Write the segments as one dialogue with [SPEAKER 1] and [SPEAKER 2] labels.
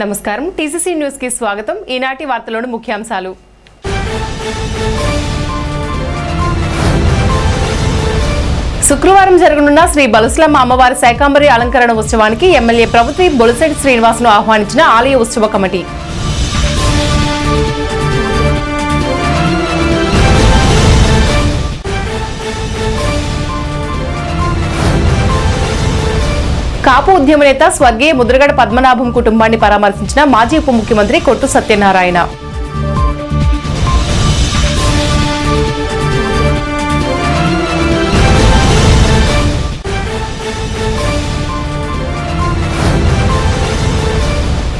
[SPEAKER 1] నమస్కారం TCC news కి స్వాగతం. ఈనాటి వార్తలోని ముఖ్యాంశాలు. శుక్రవారం జరగనున్న శ్రీ బలుసులమ్మ అమ్మవారి శాకంబరి అలంకరణ ఉత్సవానికి ఎమ్మెల్యే ప్రభుత్వ బొలిశెట్టి శ్రీనివాస్ను ఆహ్వానించిన ఆలయ ఉత్సవ కమిటీ. కాపు ఉద్యమ నేత స్వర్గీయ ముద్రగడ పద్మనాభం కుటుంబాన్ని పరామర్శించిన మాజీ ఉప ముఖ్యమంత్రి కొట్టు సత్యనారాయణ.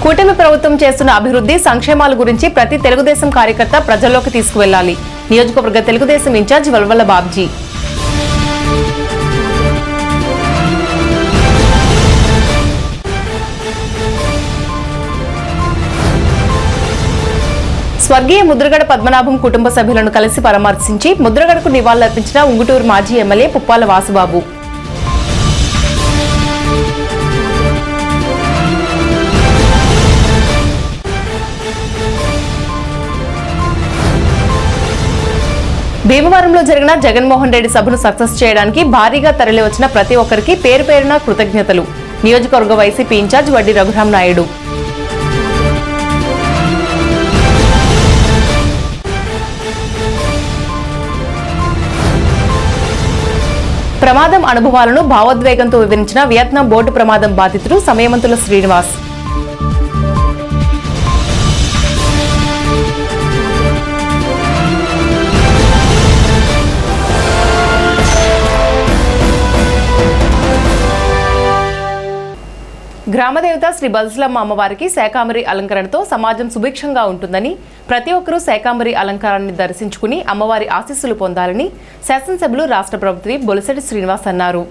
[SPEAKER 1] కూటమి ప్రభుత్వం చేస్తున్న అభివృద్ధి సంక్షేమాల గురించి ప్రతి తెలుగుదేశం కార్యకర్త ప్రజల్లోకి తీసుకువెళ్లాలి. నియోజకవర్గ తెలుగుదేశం ఇన్ఛార్జ్ వల్వల బాబ్జీ. స్వర్గీయ ముద్రగడ పద్మనాభం కుటుంబ సభ్యులను కలిసి పరామర్శించి ముద్రగడకు నివాళులర్పించిన ఉంగుటూరు మాజీ ఎమ్మెల్యే పుప్పాల వాసుబాబు. భీమవరంలో జరిగిన జగన్మోహన్ రెడ్డి సభను సక్సెస్ చేయడానికి భారీగా తరలివచ్చిన ప్రతి ఒక్కరికి పేరు పేరున కృతజ్ఞతలు. నియోజకవర్గ వైసీపీ ఇన్ఛార్జ్ వడ్డీ రఘురాం నాయుడు. ప్రమాదం అనుభవాలను భావోద్వేగంతో వివరించిన వియత్నాం బోటు ప్రమాదం బాధితుడు సమయమంతుల శ్రీనివాస్. గ్రామదేవత శ్రీ బలుసులమ్మ అమ్మవారికి శాకంబరి అలంకరణతో సమాజం సుభిక్షంగా ఉంటుందని, ప్రతి ఒక్కరూ శాకంబరి అలంకారాన్ని దర్శించుకుని అమ్మవారి ఆశీస్సులు పొందాలని శాసనసభ్యులు రాష్ట్ర ప్రభుత్వ బొలిశెట్టి శ్రీనివాస్ అన్నారు.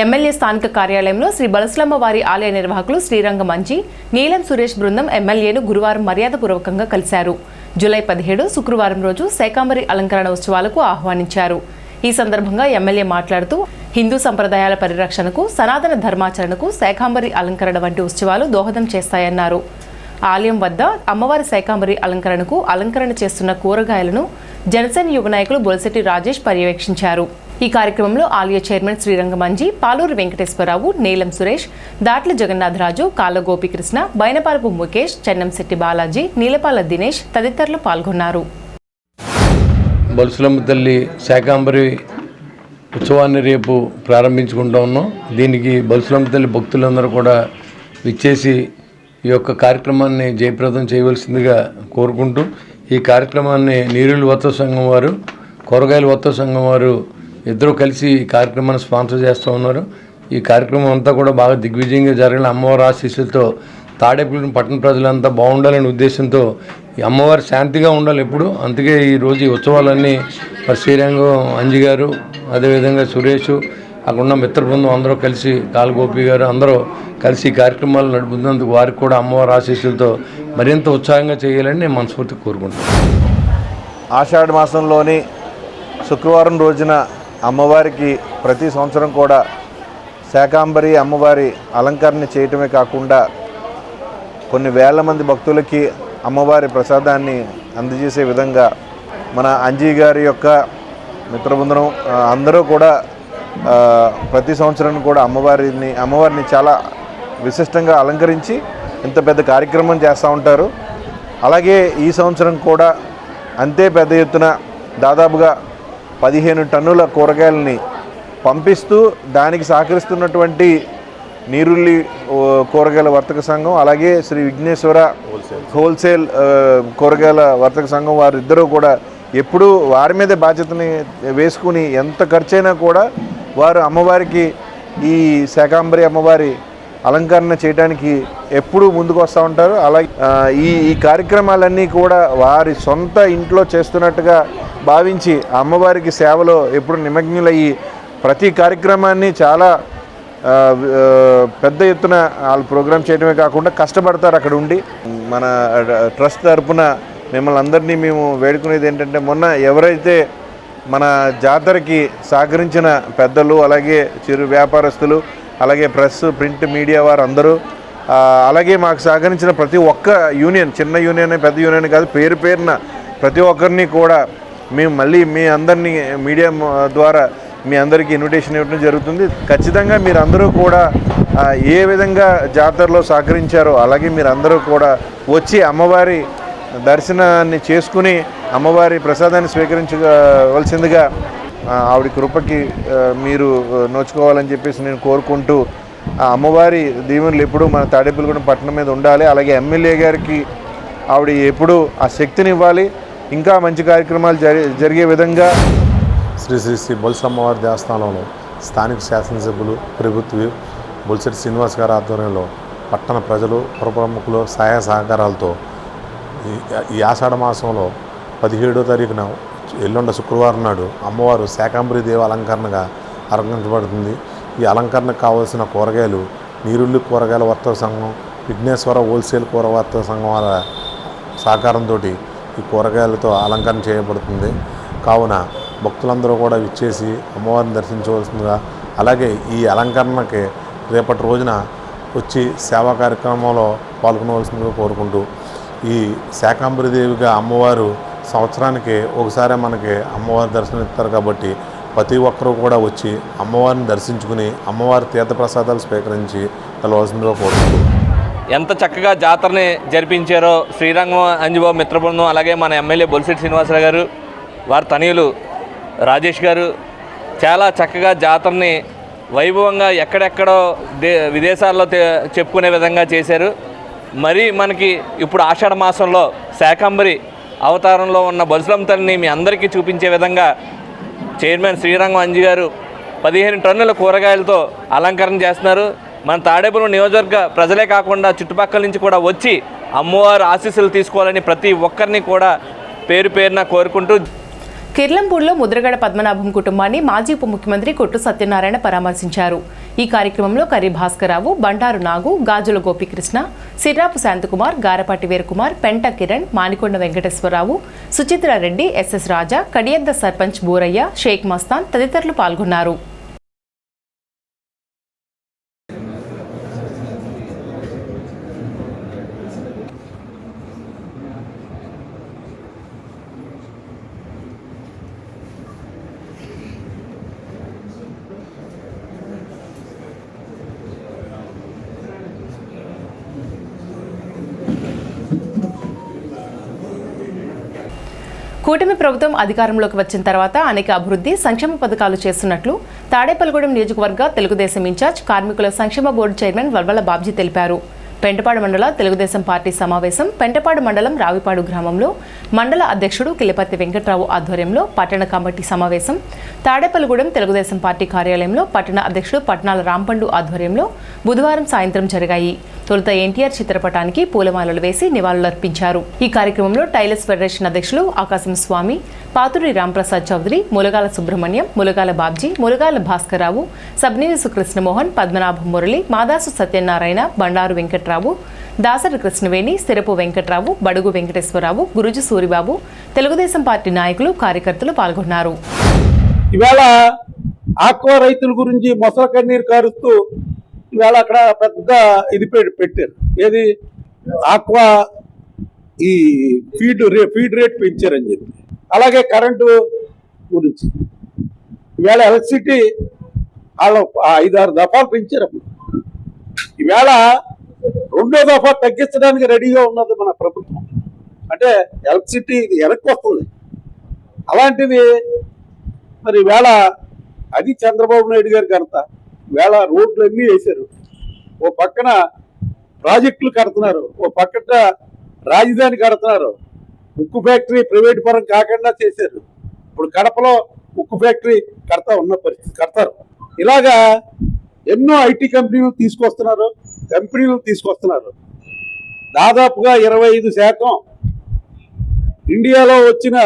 [SPEAKER 1] ఎమ్మెల్యే స్థానిక కార్యాలయంలో శ్రీ బలుసులమ్మ వారి ఆలయ నిర్వాహకులు శ్రీరంగ మంచి, నీలం సురేష్ బృందం ఎమ్మెల్యేను గురువారం మర్యాదపూర్వకంగా కలిశారు. జూలై 17 శుక్రవారం రోజు శాకంబరి అలంకరణ ఉత్సవాలకు ఆహ్వానించారు. ఈ సందర్భంగా ఎమ్మెల్యే మాట్లాడుతూ హిందూ సంప్రదాయాల పరిరక్షణకు, సనాతన ధర్మాచరణకు శాకంబరి అలంకరణ వంటి ఉత్సవాలు దోహదం చేస్తాయన్నారు. ఆలయం వద్ద అమ్మవారి శాకంబరి అలంకరణకు అలంకరణ చేస్తున్న కూరగాయలను జనసేన యువ నాయకులు బొలిశెట్టి రాజేష్ పర్యవేక్షించారు. ఈ కార్యక్రమంలో ఆలయ చైర్మన్ శ్రీరంగమంజి, పాలూరు వెంకటేశ్వరరావు, నీలం సురేష్, దాట్ల జగన్నాథరాజు, కాళ్ళ గోపికృష్ణ, బైనపాలపు ముఖేష్, చెన్నంశెట్టి బాలాజీ, నీలపాల దినేష్ తదితరులు పాల్గొన్నారు.
[SPEAKER 2] బలుసులమ్మ తల్లి శాకంబరి ఉత్సవాన్ని రేపు ప్రారంభించుకుంటూ ఉన్నాం. దీనికి బలుసులమ్మ తల్లి భక్తులందరూ కూడా విచ్చేసి ఈ యొక్క కార్యక్రమాన్ని జయప్రదం చేయవలసిందిగా కోరుకుంటూ, ఈ కార్యక్రమాన్ని నీరుల వర్తక సంఘం వారు, కూరగాయల వర్తక సంఘం వారు ఇద్దరూ కలిసి ఈ కార్యక్రమాన్ని స్పాన్సర్ చేస్తూ ఉన్నారు. ఈ కార్యక్రమం అంతా కూడా బాగా దిగ్విజయంగా జరిగిన అమ్మవారి ఆశీస్సులతో తాడేపల్లి పట్టణ ప్రజలంతా బాగుండాలనే ఉద్దేశంతో ఈ అమ్మవారి శాంతిగా ఉండాలి ఎప్పుడు. అందుకే ఈరోజు ఈ ఉత్సవాలన్నీ శ్రీరంగం అంజి గారు, అదేవిధంగా సురేష్, అక్కడ ఉన్న మిత్ర బృందం అందరూ కలిసి, కాలగోపి గారు అందరూ కలిసి కార్యక్రమాలు నడుపుతున్నందుకు వారికి కూడా అమ్మవారి ఆశీస్సులతో మరింత ఉత్సాహంగా చేయాలని నేను మనస్ఫూర్తిగా కోరుకుంటున్నాను.
[SPEAKER 3] ఆషాఢ మాసంలోని శుక్రవారం రోజున అమ్మవారికి ప్రతి సంవత్సరం కూడా శాకంబరి అమ్మవారి అలంకరణ చేయటమే కాకుండా కొన్ని వేల మంది భక్తులకి అమ్మవారి ప్రసాదాన్ని అందజేసే విధంగా మన అంజీ గారి యొక్క మిత్రబృందం అందరూ కూడా ప్రతి సంవత్సరం కూడా అమ్మవారిని చాలా విశిష్టంగా అలంకరించి ఇంత పెద్ద కార్యక్రమం చేస్తూ ఉంటారు. అలాగే ఈ సంవత్సరం కూడా అంతే పెద్ద ఎత్తున దాదాపుగా 15 టన్నుల కూరగాయలని పంపిస్తూ దానికి సహకరిస్తున్నటువంటి నీరుల్లి కూరగాయల వర్తక సంఘం, అలాగే శ్రీ విఘ్నేశ్వర హోల్సేల్ కూరగాయల వర్తక సంఘం వారిద్దరూ కూడా ఎప్పుడూ వారి మీదే బాధ్యతని వేసుకుని ఎంత ఖర్చైనా కూడా వారు అమ్మవారికి ఈ శాకంబరి అమ్మవారి అలంకరణ చేయడానికి ఎప్పుడూ ముందుకు వస్తూ ఉంటారు. అలాగే ఈ కార్యక్రమాలన్నీ కూడా వారి సొంత ఇంట్లో చేస్తున్నట్టుగా భావించి అమ్మవారికి సేవలో ఎప్పుడు నిమగ్నులయ్యి ప్రతి కార్యక్రమాన్ని చాలా పెద్ద ఎత్తున వాళ్ళు ప్రోగ్రామ్ చేయడమే కాకుండా కష్టపడతారు అక్కడ ఉండి. మన ట్రస్ట్ తరఫున మిమ్మల్ని అందరినీ మేము వేడుకునేది ఏంటంటే, మొన్న ఎవరైతే మన జాతరకి సహకరించిన పెద్దలు, అలాగే చిరు వ్యాపారస్తులు, అలాగే ప్రెస్, ప్రింట్ మీడియా వారు అందరూ, అలాగే మాకు సహకరించిన ప్రతి ఒక్క యూనియన్, చిన్న యూనియన్ పెద్ద యూనియన్ కాదు, పేరు పేరున ప్రతి ఒక్కరిని కూడా మేము మళ్ళీ మీ అందరినీ మీడియా ద్వారా మీ అందరికీ ఇన్విటేషన్ ఇవ్వడం జరుగుతుంది. ఖచ్చితంగా మీరందరూ కూడా ఏ విధంగా జాతరలో సహకరించారో అలాగే మీరందరూ కూడా వచ్చి అమ్మవారి దర్శనాన్ని చేసుకుని అమ్మవారి ప్రసాదాన్ని స్వీకరించవలసిందిగా ఆవిడ కృపకి మీరు నోచుకోవాలని చెప్పేసి నేను కోరుకుంటూ, అమ్మవారి దీవెనలు ఎప్పుడూ మన తాడేపల్లిగూడెం పట్టణం మీద ఉండాలి. అలాగే ఎమ్మెల్యే గారికి ఆవిడ ఎప్పుడూ ఆ శక్తిని ఇవ్వాలి, ఇంకా మంచి కార్యక్రమాలు జరిగే విధంగా.
[SPEAKER 4] శ్రీ శ్రీ శ్రీ బొల్స అమ్మవారి దేవస్థానంలో స్థానిక శాసనసభ్యులు ప్రభుత్వ బొల్సెట్టి శ్రీనివాస్ గారి ఆధ్వర్యంలో పట్టణ ప్రజలు పురప్రముఖులు సహాయ సహకారాలతో ఈ ఆషాఢ మాసంలో 17వ తారీఖున ఎల్లుండ శుక్రవారం నాడు అమ్మవారు శాకాంబరి దేవ అలంకరణగా అలంకరించబడుతుంది. ఈ అలంకరణకు కావాల్సిన కూరగాయలు నీరుల్లి కూరగాయల వర్తక సంఘం, విఘ్నేశ్వర హోల్సేల్ కూర వర్తక సంఘం వాళ్ళ సహకారంతో ఈ కూరగాయలతో అలంకరణ చేయబడుతుంది. కావున భక్తులందరూ కూడా విచ్చేసి అమ్మవారిని దర్శించవలసిందిగా, అలాగే ఈ అలంకరణకి రేపటి రోజున వచ్చి సేవా కార్యక్రమంలో పాల్గొనవలసిందిగా కోరుకుంటూ, ఈ శాకాంబరిదేవిగా అమ్మవారు సంవత్సరానికి ఒకసారి మనకి అమ్మవారి దర్శనం ఇస్తారు కాబట్టి ప్రతి ఒక్కరూ కూడా వచ్చి అమ్మవారిని దర్శించుకుని అమ్మవారి తీర్థప్రసాదాలు స్వీకరించి వెళ్ళవలసిందిగా కోరుకుంటూ,
[SPEAKER 5] ఎంత చక్కగా జాతరని జరిపించారో శ్రీరంగం అంజబాబు మిత్రబృందం, అలాగే మన ఎమ్మెల్యే బొలిశెట్టి శ్రీనివాసరావు గారు, వారి తనయులు రాజేష్ గారు చాలా చక్కగా జాతరని వైభవంగా ఎక్కడెక్కడో విదేశాల్లో చెప్పుకునే విధంగా చేశారు. మరి మనకి ఇప్పుడు ఆషాఢ మాసంలో శాకంబరి అవతారంలో ఉన్న బొల్సలమ్మ తల్లిని మీ అందరికీ చూపించే విధంగా చైర్మన్ శ్రీరంగం అంజి గారు 15 టన్నుల కూరగాయలతో అలంకరణ చేస్తున్నారు. మన తాడేపల్లి నియోజకవర్గ ప్రజలే కాకుండా చుట్టుపక్కల నుంచి కూడా వచ్చి అమ్మవారి ఆశీస్సులు తీసుకోవాలని ప్రతి ఒక్కరిని కూడా పేరు పేరున కోరుకుంటూ,
[SPEAKER 1] కిర్లంపూడిలో ముద్రగడ పద్మనాభం కుటుంబాన్ని మాజీ ఉప ముఖ్యమంత్రి కొట్టు సత్యనారాయణ పరామర్శించారు. ఈ కార్యక్రమంలో కరి భాస్కరరావు, బండారు నాగు, గాజుల గోపీకృష్ణ, సిర్రాపు శాంతకుమార్, గారపాటి వీరకుమార్, పెంట కిరణ్, మానికొండ వెంకటేశ్వరరావు, సుచిత్రారెడ్డి, ఎస్ఎస్ రాజా, కడియద్ద సర్పంచ్ బూరయ్య, షేక్ మస్తాన్ తదితరులు పాల్గొన్నారు. కూటమి ప్రభుత్వం అధికారంలోకి వచ్చిన తర్వాత అనేక అభివృద్ధి సంక్షేమ పథకాలు చేస్తున్నట్లు తాడేపల్లిగూడెం నియోజకవర్గ తెలుగుదేశం ఇన్ఛార్జ్ కార్మికుల సంక్షేమ బోర్డు చైర్మన్ వల్వల బాబ్జీ తెలిపారు. పెంటపాడు మండల తెలుగుదేశం పార్టీ సమావేశం పెంటపాడు మండలం రావిపాడు గ్రామంలో మండల అధ్యక్షుడు కిలిపతి వెంకట్రావు ఆధ్వర్యంలో పట్టణ కమిటీ సమావేశం తాడేపల్లిగూడెం తెలుగుదేశం పార్టీ కార్యాలయంలో పట్టణ అధ్యక్షుడు పట్నాల రాంపండు ఆధ్వర్యంలో బుధవారం సాయంత్రం జరిగాయి. తొలుత ఎన్టీఆర్ చిత్రపటానికి పూలమాలలు వేసి నివాళులర్పించారు. ఈ కార్యక్రమంలో టైలర్స్ ఫెడరేషన్ అధ్యక్షులు ఆకాశం స్వామి, పాతురి రాంప్రసాద్ చౌదరి, ములగాల సుబ్రహ్మణ్యం, ములగాల బాబ్జీ, ములగాల భాస్కరరావు, సబ్నీసు కృష్ణమోహన్, పద్మనాభం మురళి, మాదాసు సత్యనారాయణ, బండారు వెంకట్రావు, దాసరి కృష్ణవేణి, స్థిరపు వెంకట్రావు, బడుగు వెంకటేశ్వరరావు, గురుజు సూరిబాబు, తెలుగుదేశం పార్టీ నాయకులు, కార్యకర్తలు పాల్గొన్నారు.
[SPEAKER 6] ఇవాళ ఆక్వా రైతుల గురించి మొసల కన్నీరు కారుస్తూ ఇవాళ అక్కడ పెద్ద ఇది పెట్టారు. ఏది ఆక్వా ఈ ఫీడ్ రేట్ పెంచారని చెప్పి, అలాగే కరెంటు గురించి ఇవాళ ఎలక్ట్రిసిటీ వాళ్ళు 5-6 దఫాలు పెంచారు. ఈవేళ 2వ దఫా తగ్గించడానికి రెడీగా ఉన్నది మన ప్రభుత్వం. అంటే ఎలక్ట్రిసిటీ వెనక్కి వస్తుంది. అలాంటిది మరి ఈవేళ అది చంద్రబాబు నాయుడు గారి ఘనత. ఈవేళ రోడ్లు అన్నీ వేశారు. ఓ పక్కన ప్రాజెక్టులు కడుతున్నారు, ఓ పక్కన రాజధాని కడుతున్నారు. ఉక్కు ఫ్యాక్టరీ ప్రైవేట్ పరం కాకుండా చేశారు. ఇప్పుడు కడపలో ఉక్కు ఫ్యాక్టరీ కడతారు. ఇలాగా ఎన్నో ఐటీ కంపెనీలు తీసుకొస్తున్నారు. దాదాపుగా 25% ఇండియాలో వచ్చిన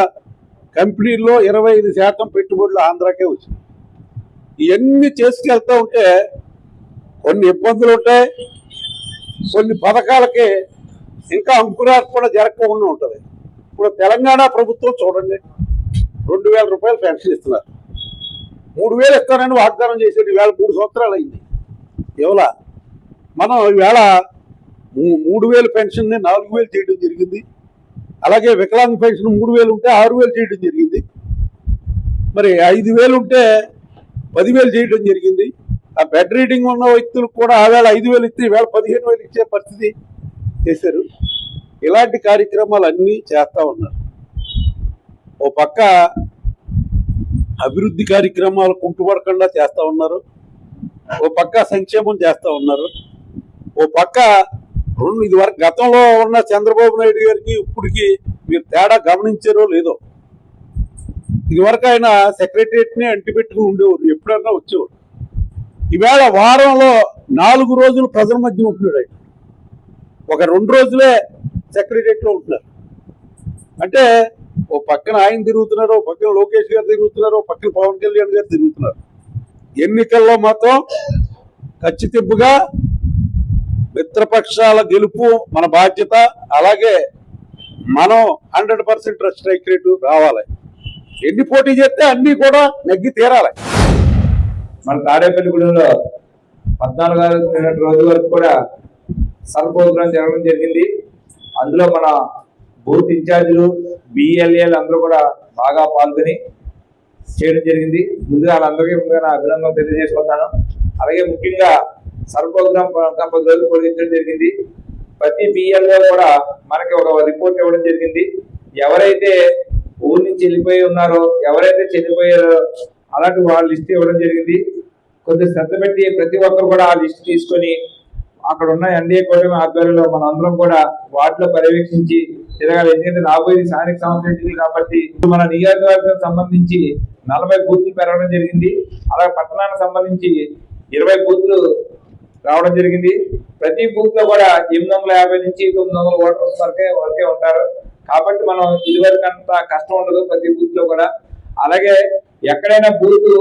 [SPEAKER 6] కంపెనీల్లో 25% పెట్టుబడులు ఆంధ్రాకే వచ్చినాయి. ఇవన్నీ చేసుకెళ్తూ ఉంటే కొన్ని ఇబ్బందులు ఉంటాయి, కొన్ని పథకాలకి ఇంకా అంకురార్పణ జరగకుండా ఉంటుంది. ఇప్పుడు తెలంగాణ ప్రభుత్వం చూడండి, 2000 రూపాయలు పెన్షన్ ఇస్తున్నారు. 3000 ఇస్తానని వాగ్దానం చేసేది ఈవేళ 3 సంవత్సరాలు అయింది. ఇవాళ మనం ఈవేళ 3,000 పెన్షన్ని 4,000 చేయడం జరిగింది. అలాగే వికలాంగ పెన్షన్ 3,000 ఉంటే 6,000 చేయడం జరిగింది. మరి 5,000 ఉంటే 10,000 చేయడం జరిగింది. ఆ బెడ్ రీడింగ్ ఉన్న వ్యక్తులకు కూడా ఆవేళ 5,000 ఇస్తే ఈవేళ 15,000 ఇచ్చే పరిస్థితి చేశారు. ఇలాంటి కార్యక్రమాలు అన్నీ చేస్తూ ఉన్నారు. ఓ పక్క అభివృద్ధి కార్యక్రమాలు కుంటుపడకుండా చేస్తూ ఉన్నారు, ఓ పక్క సంక్షేమం చేస్తూ ఉన్నారు, ఓ పక్క ఇదివరకు గతంలో ఉన్న చంద్రబాబు నాయుడు గారికి ఇప్పటికి మీరు తేడా గమనించారో లేదో. ఇదివరకు ఆయన సెక్రటరియట్ని అంటిపెట్టుకుని ఉండేవారు, ఎప్పుడన్నా వచ్చేవారు. ఈవేళ వారంలో 4 రోజులు ప్రజల మధ్య ఉంటున్నాడు ఆయన. ఒక 2 రోజులే సెక్రటరియట్లో ఉంటున్నారు. అంటే ఓ పక్కన ఆయన తిరుగుతున్నారు, ఓ పక్కన లోకేష్ గారు తిరుగుతున్నారు, ఓ పక్కన పవన్ కళ్యాణ్ గారు తిరుగుతున్నారు. ఎన్నికల్లో మాత్రం ఖచ్చితంగా మిత్రపక్షాల గెలుపు మన బాధ్యత. అలాగే మనం 100% స్ట్రైక్ రేటు రావాలి. ఎన్ని పోటీ చేస్తే అన్ని కూడా నెగ్గి తీరాలి.
[SPEAKER 7] మన తాడేపల్లిగూడెంలో 14 రోజుల వరకు కూడా సర్వ ప్రోగ్రాం జరగడం జరిగింది. అందులో మన బూత్ ఇన్ఛార్జీలు, బిఎల్ఏలు అందరూ కూడా బాగా పాల్గొని చేయడం జరిగింది. ముందుగా వాళ్ళందరికీ నా అభినందనలు తెలియజేసుకుంటాను. అలాగే ముఖ్యంగా సర్వ ప్రోగ్రాం 10 రోజులు పొడిగించడం జరిగింది. ప్రతి బిఎల్ఏ కూడా మనకి ఒక రిపోర్ట్ ఇవ్వడం జరిగింది. ఎవరైతే ఊరి నుంచి వెళ్ళిపోయి ఉన్నారో, ఎవరైతే చనిపోయారో అలాంటి వాళ్ళ లిస్ట్ ఇవ్వడం జరిగింది. కొద్దిగా శ్రద్ధ పెట్టి ప్రతి ఒక్కరు కూడా ఆ లిస్ట్ తీసుకొని అక్కడ ఉన్న ఎన్డీఏ కూటమి ఆధ్వర్యంలో మన అందరం కూడా వాటిలో పర్యవేక్షించి తిరగాలి. ఎందుకంటే రాబోయేది స్థానిక సంస్థలు కాబట్టి మన నియోజకవర్గం సంబంధించి 40 బూతులు పెరగడం జరిగింది. అలాగే పట్టణానికి సంబంధించి 20 బూతులు రావడం జరిగింది. ప్రతి బూత్ లో కూడా 850 నుంచి 900 ఓటర్స్ వరకే ఉంటారు. కాబట్టి మనం ఇదివరకు అంత కష్టం ఉండదు ప్రతి బూత్ లో కూడా. అలాగే ఎక్కడైనా బూత్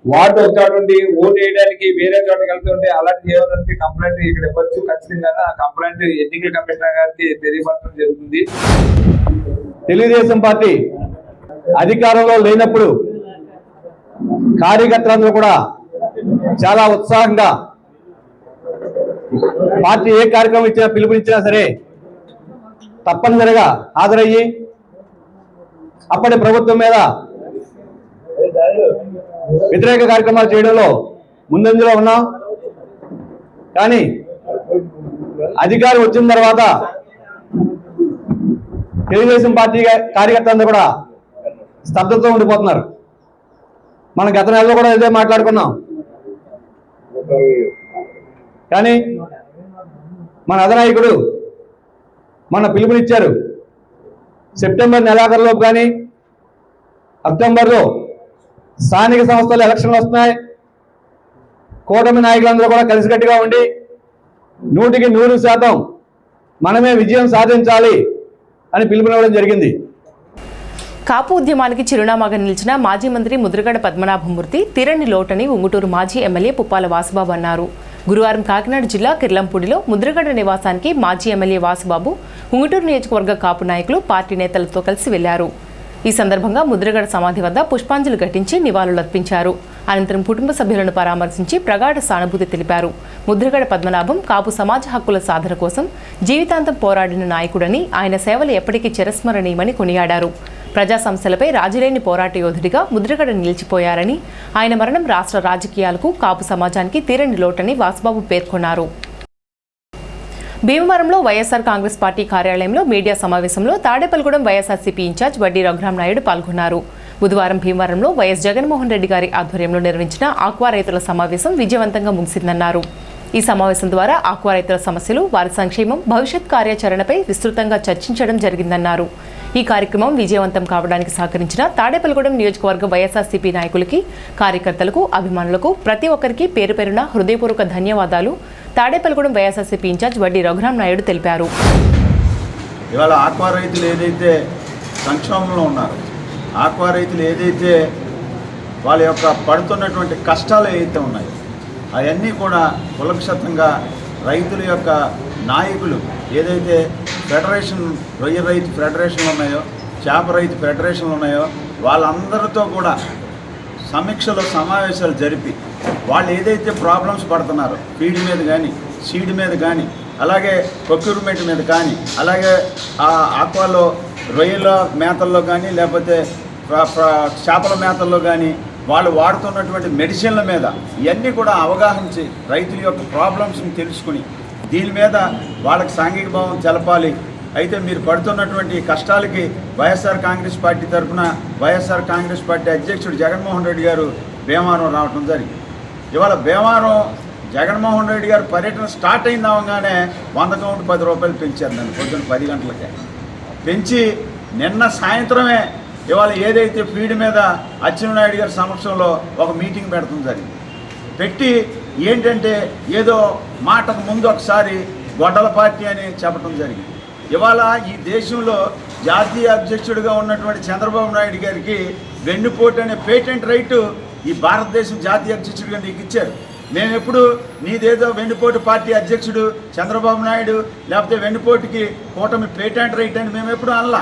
[SPEAKER 7] వార్డు ఒక చోట ఉండి ఓటు వేయడానికి వేరే చోటకి వెళ్తుంటే అలాంటి ఏమైనా కంప్లైంట్ ఇక్కడ ఇవ్వచ్చు. ఖచ్చితంగా ఆ కంప్లైంట్ ఎన్నికల కమిషనర్ గారికి తెలియపరచడం జరుగుతుంది.
[SPEAKER 8] తెలుగుదేశం పార్టీ అధికారంలో లేనప్పుడు కార్యకర్తలందరూ కూడా చాలా ఉత్సాహంగా పార్టీ ఏ కార్యక్రమం ఇచ్చినా, పిలుపునిచ్చినా సరే తప్పనిసరిగా హాజరయ్యి అప్పటి ప్రభుత్వం మీద వ్యతిరేక కార్యక్రమాలు చేయడంలో ముందంజలో ఉన్నాం. కానీ అధికారం వచ్చిన తర్వాత తెలుగుదేశం పార్టీ కార్యకర్తలందరూ కూడా స్తబ్దతతో ఉండిపోతున్నారు. మన గత నెలలో కూడా ఇదే మాట్లాడుకున్నాం. కానీ మన అధినాయకుడు మన పిలుపునిచ్చారు. సెప్టెంబర్ నెలాఖరులోపు కానీ అక్టోబర్లో స్థానిక సంస్థల ఎలక్షన్లు వస్తున్నాయి. కూటమి నాయకులందరూ కూడా కలిసికట్టుగా ఉండి 100% మనమే విజయం సాధించాలి అని పిలుపునివ్వడం జరిగింది.
[SPEAKER 1] కాపు ఉద్యమానికి చిరునామాగా నిలిచిన మాజీ మంత్రి ముద్రగడ పద్మనాభమూర్తి తీరని లోటని ఉంగుటూరు మాజీ ఎమ్మెల్యే పుప్పాల వాసుబాబు అన్నారు. గురువారం కాకినాడ జిల్లా కిర్లంపూడిలో ముద్రగడ నివాసానికి మాజీ ఎమ్మెల్యే వాసుబాబు, ఉంగుటూరు నియోజకవర్గ కాపు నాయకులు, పార్టీ నేతలతో కలిసి వెళ్లారు. ఈ సందర్భంగా ముద్రగడ సమాధి వద్ద పుష్పాంజలి ఘటించి నివాళులర్పించారు. అనంతరం కుటుంబ సభ్యులను పరామర్శించి ప్రగాఢ సానుభూతి తెలిపారు. ముద్రగడ పద్మనాభం కాపు సమాజ హక్కుల సాధన కోసం జీవితాంతం పోరాడిన నాయకుడని, ఆయన సేవలు ఎప్పటికీ చిరస్మరణీయమని కొనియాడారు. ప్రజా సమస్యలపై రాజీలేని పోరాట యోధుడిగా ముద్రగడ నిలిచిపోయారని, ఆయన మరణం రాష్ట్ర రాజకీయాలకు, కాపు సమాజానికి తీరని లోటని వాసుబాబు పేర్కొన్నారు. భీమవరంలో వైఎస్ఆర్ కాంగ్రెస్ పార్టీ కార్యాలయంలో మీడియా సమావేశంలో తాడేపల్లిగూడెం వైఎస్ఆర్సీపీ ఇన్ఛార్జ్ వడ్డీ రఘురామనాయుడు పాల్గొన్నారు. బుధవారం భీమవరంలో వైఎస్ జగన్మోహన్ రెడ్డి గారి ఆధ్వర్యంలో నిర్వహించిన ఆక్వా రైతుల సమావేశం విజయవంతంగా ముగిసిందన్నారు. ఈ సమావేశం ద్వారా ఆక్వా రైతుల సమస్యలు, వారి సంక్షేమం, భవిష్యత్ కార్యాచరణపై విస్తృతంగా చర్చించడం జరిగిందన్నారు. ఈ కార్యక్రమం విజయవంతం కావడానికి సహకరించిన తాడేపల్లిగూడెం నియోజకవర్గ వైఎస్ఆర్సీపీ నాయకులకి, కార్యకర్తలకు, అభిమానులకు ప్రతి ఒక్కరికి పేరు పేరున హృదయపూర్వక ధన్యవాదాలు తాడేపల్లిగూడెం వైఎస్ఆర్సీపీ ఇన్ఛార్జ్ వడ్డీ రఘురామనాయుడు తెలిపారు.
[SPEAKER 9] ఇవాళ ఆక్వా రైతులు ఏదైతే సంక్షోభంలో ఉన్నారు, ఆక్వా రైతులు ఏదైతే వాళ్ళ యొక్క పడుతున్నటువంటి కష్టాలు ఏవైతే ఉన్నాయో అవన్నీ కూడా కులక్షతంగా రైతుల యొక్క నాయకులు ఏదైతే ఫెడరేషన్, రొయ్య రైతు ఫెడరేషన్లు ఉన్నాయో, చేప రైతు ఫెడరేషన్లు ఉన్నాయో వాళ్ళందరితో కూడా సమీక్షలో సమావేశాలు జరిపి వాళ్ళు ఏదైతే ప్రాబ్లమ్స్ పడుతున్నారో ఫీడ్ మీద కానీ, సీడ్ మీద కానీ, అలాగే ప్రొక్యూర్మెంట్ మీద కానీ, అలాగే ఆ ఆక్వాలో రొయ్యల మేతల్లో కానీ, లేకపోతే చేపల మేతల్లో కానీ వాళ్ళు వాడుతున్నటువంటి మెడిసిన్ల మీద ఇవన్నీ కూడా అవగాహించి రైతుల యొక్క ప్రాబ్లమ్స్ని తెలుసుకుని దీని మీద వాళ్ళకి సాంఘిక భావం తెలపాలి. అయితే మీరు పడుతున్నటువంటి కష్టాలకి వైఎస్ఆర్ కాంగ్రెస్ పార్టీ తరఫున వైఎస్ఆర్ కాంగ్రెస్ పార్టీ అధ్యక్షుడు జగన్మోహన్ రెడ్డి గారు భీమవరం రావడం జరిగింది. ఇవాళ భీమవరం జగన్మోహన్ రెడ్డి గారు పర్యటన స్టార్ట్ అయిందాగానే 100 కౌంట్ 10 రూపాయలు పెంచారు. నన్ను పొద్దున్న 10 గంటలకే పెంచి నిన్న సాయంత్రమే ఇవాళ ఏదైతే ఫీడ్ మీద అచ్చెన్నాయుడు గారి సమక్షంలో ఒక మీటింగ్ పెడతాం జరిగింది. పెట్టి ఏంటంటే ఏదో మాటకు ముందు ఒకసారి గొడ్డల పార్టీ అని చెప్పడం జరిగింది. ఇవాళ ఈ దేశంలో జాతీయ అధ్యక్షుడిగా ఉన్నటువంటి చంద్రబాబు నాయుడు గారికి వెన్నుపోటు అనే పేటెంట్ రైటు ఈ భారతదేశం జాతీయ అధ్యక్షుడిగా నీకు ఇచ్చారు. మేము ఎప్పుడు నీదేదో వెన్నుపోటు పార్టీ అధ్యక్షుడు చంద్రబాబు నాయుడు లేకపోతే వెన్నుపోటుకి కూటమి పేటెంట్ రైట్ అని మేము ఎప్పుడు అనలా.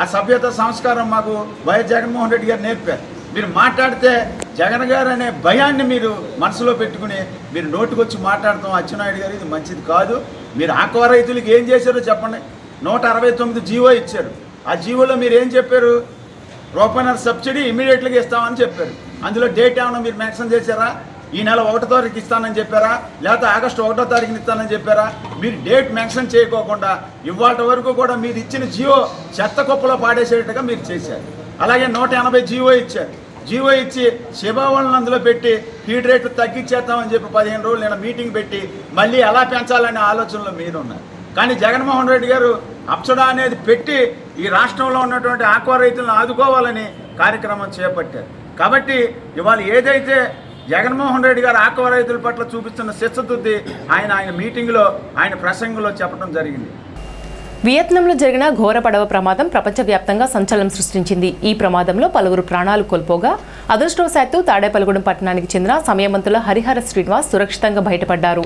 [SPEAKER 9] ఆ సభ్యత సంస్కారం మాకు వైఎస్ జగన్మోహన్ రెడ్డి గారు నేర్పారు. మీరు మాట్లాడితే జగన్ గారు అనే భయాన్ని మీరు మనసులో పెట్టుకుని మీరు నోటుకొచ్చి మాట్లాడతాం అచ్చెన్నాయుడు గారు ఇది మంచిది కాదు. మీరు ఆక్వా రైతులకు ఏం చేశారో చెప్పండి. 169 జీవో ఇచ్చారు. ఆ జీవోలో మీరు ఏం చెప్పారు? రూపాయల సబ్సిడీ ఇమీడియట్గా ఇస్తామని చెప్పారు. అందులో డేట్ ఏమైనా మీరు మెన్షన్ చేశారా? ఈ నెల 1వ తారీఖు ఇస్తానని చెప్పారా? లేకపోతే ఆగస్టు 1వ తారీఖున ఇస్తానని చెప్పారా? మీరు డేట్ మెన్షన్ చేయకోకుండా ఇవాళ వరకు కూడా మీరు ఇచ్చిన జీవో చెత్త కుప్పలో పాడేసేట్టుగా మీరు చేశారు. అలాగే 180 జీవో ఇచ్చారు. జీవో ఇచ్చి శిభావళిని అందులో పెట్టి ఫీడ్ రేట్లు తగ్గించేస్తామని చెప్పి 15 రోజులు నేను మీటింగ్ పెట్టి మళ్ళీ ఎలా పెంచాలనే ఆలోచనలో మీరున్నారు. కానీ జగన్మోహన్ రెడ్డి గారు అప్సడా అనేది పెట్టి ఈ రాష్ట్రంలో ఉన్నటువంటి ఆక్వా రైతులను ఆదుకోవాలని కార్యక్రమం చేపట్టారు. కాబట్టి ఇవాళ ఏదైతే జగన్మోహన్ రెడ్డి గారు ఆక్వా రైతుల పట్ల చూపిస్తున్న చిత్తశుద్ధి ఆయన మీటింగ్లో ఆయన ప్రసంగంలో చెప్పడం జరిగింది.
[SPEAKER 1] వియత్నాంలో జరిగిన ఘోర పడవ ప్రమాదం ప్రపంచవ్యాప్తంగా సంచలనం సృష్టించింది. ఈ ప్రమాదంలో పలువురు ప్రాణాలు కోల్పోగా అదృష్టవశాత్తు తాడేపల్లిగూడెం పట్టణానికి చెందిన సమయమంతుల హరిహర శ్రీనివాస్ సురక్షితంగా బయటపడ్డారు.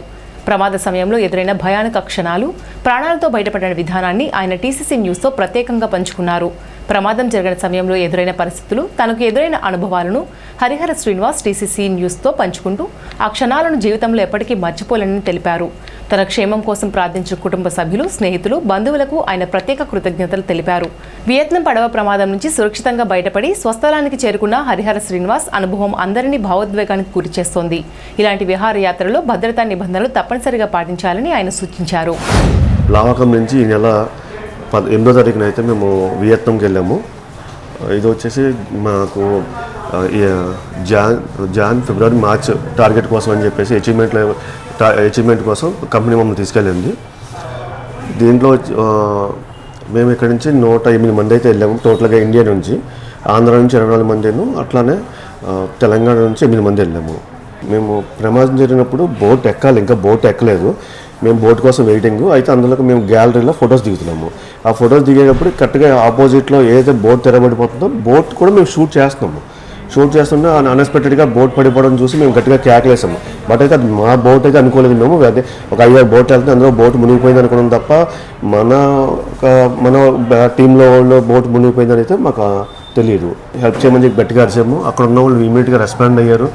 [SPEAKER 1] ప్రమాద సమయంలో ఎదురైన భయానక క్షణాలు, ప్రాణాలతో బయటపడిన విధానాన్ని ఆయన టీసీసీ న్యూస్తో ప్రత్యేకంగా పంచుకున్నారు. ప్రమాదం జరిగిన సమయంలో ఎదురైన పరిస్థితులు, తనకు ఎదురైన అనుభవాలను హరిహర శ్రీనివాస్ టీసీసీ న్యూస్తో పంచుకుంటూ ఆ క్షణాలను జీవితంలో ఎప్పటికీ మర్చిపోలేనని తెలిపారు. తన క్షేమం కోసం ప్రార్థించిన కుటుంబ సభ్యులు, స్నేహితులు, బంధువులకు ఆయన ప్రత్యేక కృతజ్ఞతలు తెలిపారు. వియత్నాం పడవ ప్రమాదం నుంచి సురక్షితంగా బయటపడి స్వస్థలానికి చేరుకున్న హరిహర శ్రీనివాస్ అనుభవం అందరినీ భావోద్వేగానికి గురిచేస్తోంది. ఇలాంటి విహారయాత్రలో భద్రతా నిబంధనలు తప్పనిసరిగా పాటించాలని ఆయన సూచించారు.
[SPEAKER 10] లావాకం నుంచి ఈ నెల 8వ తారీఖున అయితే మేము వియత్నాంకి వెళ్ళాము. ఇది వచ్చేసి మాకు జాన్ ఫిబ్రవరి మార్చ్ టార్గెట్ కోసం అని చెప్పేసి అచీవ్మెంట్ కోసం కంపెనీ మమ్మల్ని తీసుకెళ్ళింది. దీంట్లో మేము ఇక్కడి నుంచి 108 మంది అయితే వెళ్ళాము టోటల్గా. ఇండియా నుంచి, ఆంధ్ర నుంచి 24 మందిను, అట్లానే తెలంగాణ నుంచి 8 మంది వెళ్ళాము. మేము ప్రమాదం జరిగినప్పుడు బోట్ ఎక్కాలి, ఇంకా బోట్ ఎక్కలేదు. మేము బోట్ కోసం వెయిటింగ్ అయితే అందులో మేము గ్యాలరీలో ఫొటోస్ దిగుతున్నాము. ఆ ఫొటోస్ దిగేటప్పుడు కరెక్ట్గా ఆపోజిట్లో ఏదైతే బోట్ తెరబడిపోతుందో బోట్ కూడా మేము షూట్ చేస్తుంటే అన్ఎక్స్పెక్టెడ్గా బోట్ పడిపోవడం చూసి మేము గట్టిగా కేకలేసాము. బట్ అయితే అది మా బోట్ అయితే అనుకోలేదు. మేము అదే ఒక 5-6 బోట్ వెళ్తే అందులో బోట్ మునిగిపోయింది అనుకున్నాం తప్ప మన టీంలో వాళ్ళు బోట్ మునిగిపోయిందని అయితే మాకు తెలియదు. హెల్ప్ చేయమని చెప్పి గట్టిగా అరిచాము. అక్కడ ఉన్న వాళ్ళు ఇమీడియట్గా రెస్పాండ్ అయ్యారు.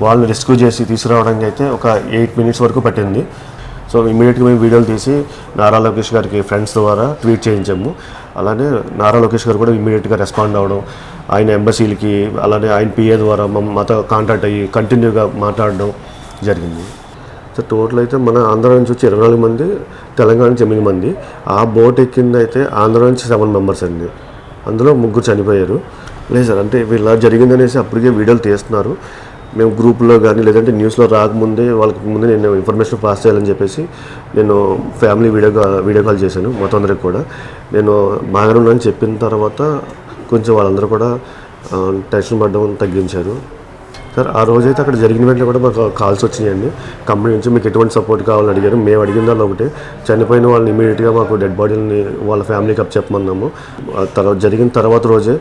[SPEAKER 10] వాళ్ళని రెస్క్యూ చేసి తీసుకురావడానికి అయితే ఒక 8 మినిట్స్ వరకు పట్టింది. సో ఇమీడియట్గా మేము వీడియోలు తీసి నారా లోకేష్ గారికి ఫ్రెండ్స్ ద్వారా ట్వీట్ చేయించాము. అలానే నారా లోకేష్ గారు కూడా ఇమీడియట్గా రెస్పాండ్ అవ్వడం, ఆయన ఎంబసీలకి అలానే ఆయన పిఏ ద్వారా మాతో కాంటాక్ట్ అయ్యి కంటిన్యూగా మాట్లాడడం జరిగింది. సో టోటల్ అయితే మన ఆంధ్ర నుంచి వచ్చి 24 మంది, తెలంగాణ నుంచి 8 మంది. ఆ బోట్ ఎక్కింది అయితే ఆంధ్ర నుంచి 7 మెంబర్స్ అండి. అందులో 3 చనిపోయారు. లేదు సార్, అంటే వీళ్ళ జరిగిందనేసి అప్పటికే వీడియోలు తీస్తున్నారు. మేము గ్రూప్లో కానీ లేదంటే న్యూస్లో రాకముందే వాళ్ళకి ముందే నేను ఇన్ఫర్మేషన్ పాస్ చేయాలని చెప్పేసి నేను ఫ్యామిలీ వీడియో కాల్ చేశాను మొత్తం అందరికి కూడా. నేను బాగానే ఉన్నానని చెప్పిన తర్వాత కొంచెం వాళ్ళందరూ కూడా టెన్షన్ పడడం తగ్గించారు. సార్ ఆ రోజైతే అక్కడ జరిగిన వెంటనే కూడా మాకు కాల్స్ వచ్చినాయండి కంపెనీ నుంచి. మీకు ఎటువంటి సపోర్ట్ కావాలని అడిగారు. మేము అడిగిన దానిలో ఒకటే, చనిపోయిన వాళ్ళని ఇమీడియట్గా మాకు డెడ్ బాడీని వాళ్ళ ఫ్యామిలీకి చెప్పమన్నాము. జరిగిన తర్వాత రోజే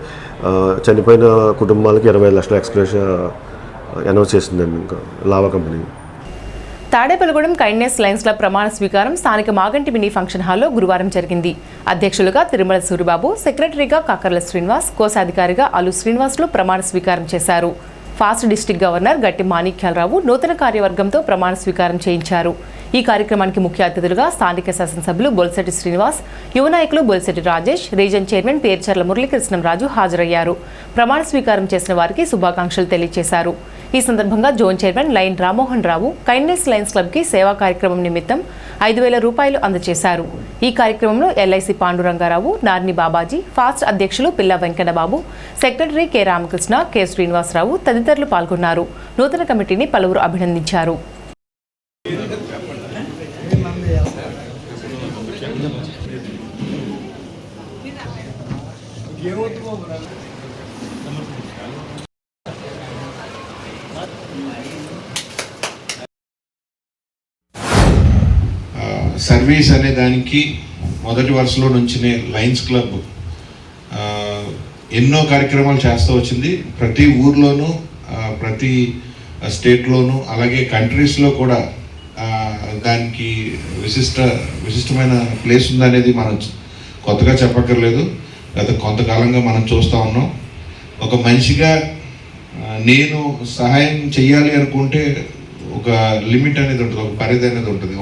[SPEAKER 10] చనిపోయిన కుటుంబాలకి 20 లక్షల ఎక్స్‌గ్రేషియా అనౌన్స్ చేసిందండి ఇంకా lava company.
[SPEAKER 1] Tadepalligudem kindness Lions club ప్రమాణ స్వీకారం స్థానిక మాగంటి మినీ ఫంక్షన్ హాల్లో గురువారం జరిగింది. అధ్యక్షులుగా తిరుమల సూరిబాబు, సెక్రటరీగా కాకర్ల శ్రీనివాస్, కోశాధికారిగా అలు శ్రీనివాసులు ప్రమాణ స్వీకారం చేశారు. ఫాస్ట్ డిస్టిక్ గవర్నర్ గట్టి మాణిక్యాలరావు నూతన కార్యవర్గంతో ప్రమాణ స్వీకారం చేయించారు. ఈ కార్యక్రమానికి ముఖ్య అతిథులుగా స్థానిక శాసనసభ్యులు బొలిశెట్టి శ్రీనివాస్, యువ నాయకులు బొలిశెట్టి రాజేష్, రీజన్ చైర్మన్ పేర్చర్ల మురళీకృష్ణంరాజు హాజరయ్యారు. ప్రమాణ స్వీకారం చేసిన వారికి శుభాకాంక్షలు తెలియజేశారు. ఈ సందర్భంగా zone chairman lion Rammohan Rao kindness Lions క్లబ్కి సేవా కార్యక్రమం నిమిత్తం 5,000 రూపాయలు అందజేశారు. ఈ కార్యక్రమంలో ఎల్ఐసి పాండురంగారావు, నార్ని బాబాజీ, ఫాస్ట్ అధ్యక్షులు Pilla Venkannababu, secretary K Ramakrishna, K Srinivasarao తదితరులు పాల్గొన్నారు. నూతన కమిటీని పలువురు అభినందించారు.
[SPEAKER 11] సర్వీస్ అనే దానికి మొదటి వరుసలో నుంచినే లయన్స్ క్లబ్ ఎన్నో కార్యక్రమాలు చేస్తూ వచ్చింది. ప్రతి ఊర్లోనూ, ప్రతి స్టేట్లోనూ, అలాగే కంట్రీస్లో కూడా దానికి విశిష్టమైన ప్లేస్ ఉందనేది మనం కొత్తగా చెప్పక్కర్లేదు. గత కొంతకాలంగా మనం చూస్తూ ఉన్నాం. ఒక మనిషిగా నేను సహాయం చేయాలి అనుకుంటే ఒక లిమిట్ అనేది ఉంటుంది, ఒక పరిధి అనేది ఉంటుంది.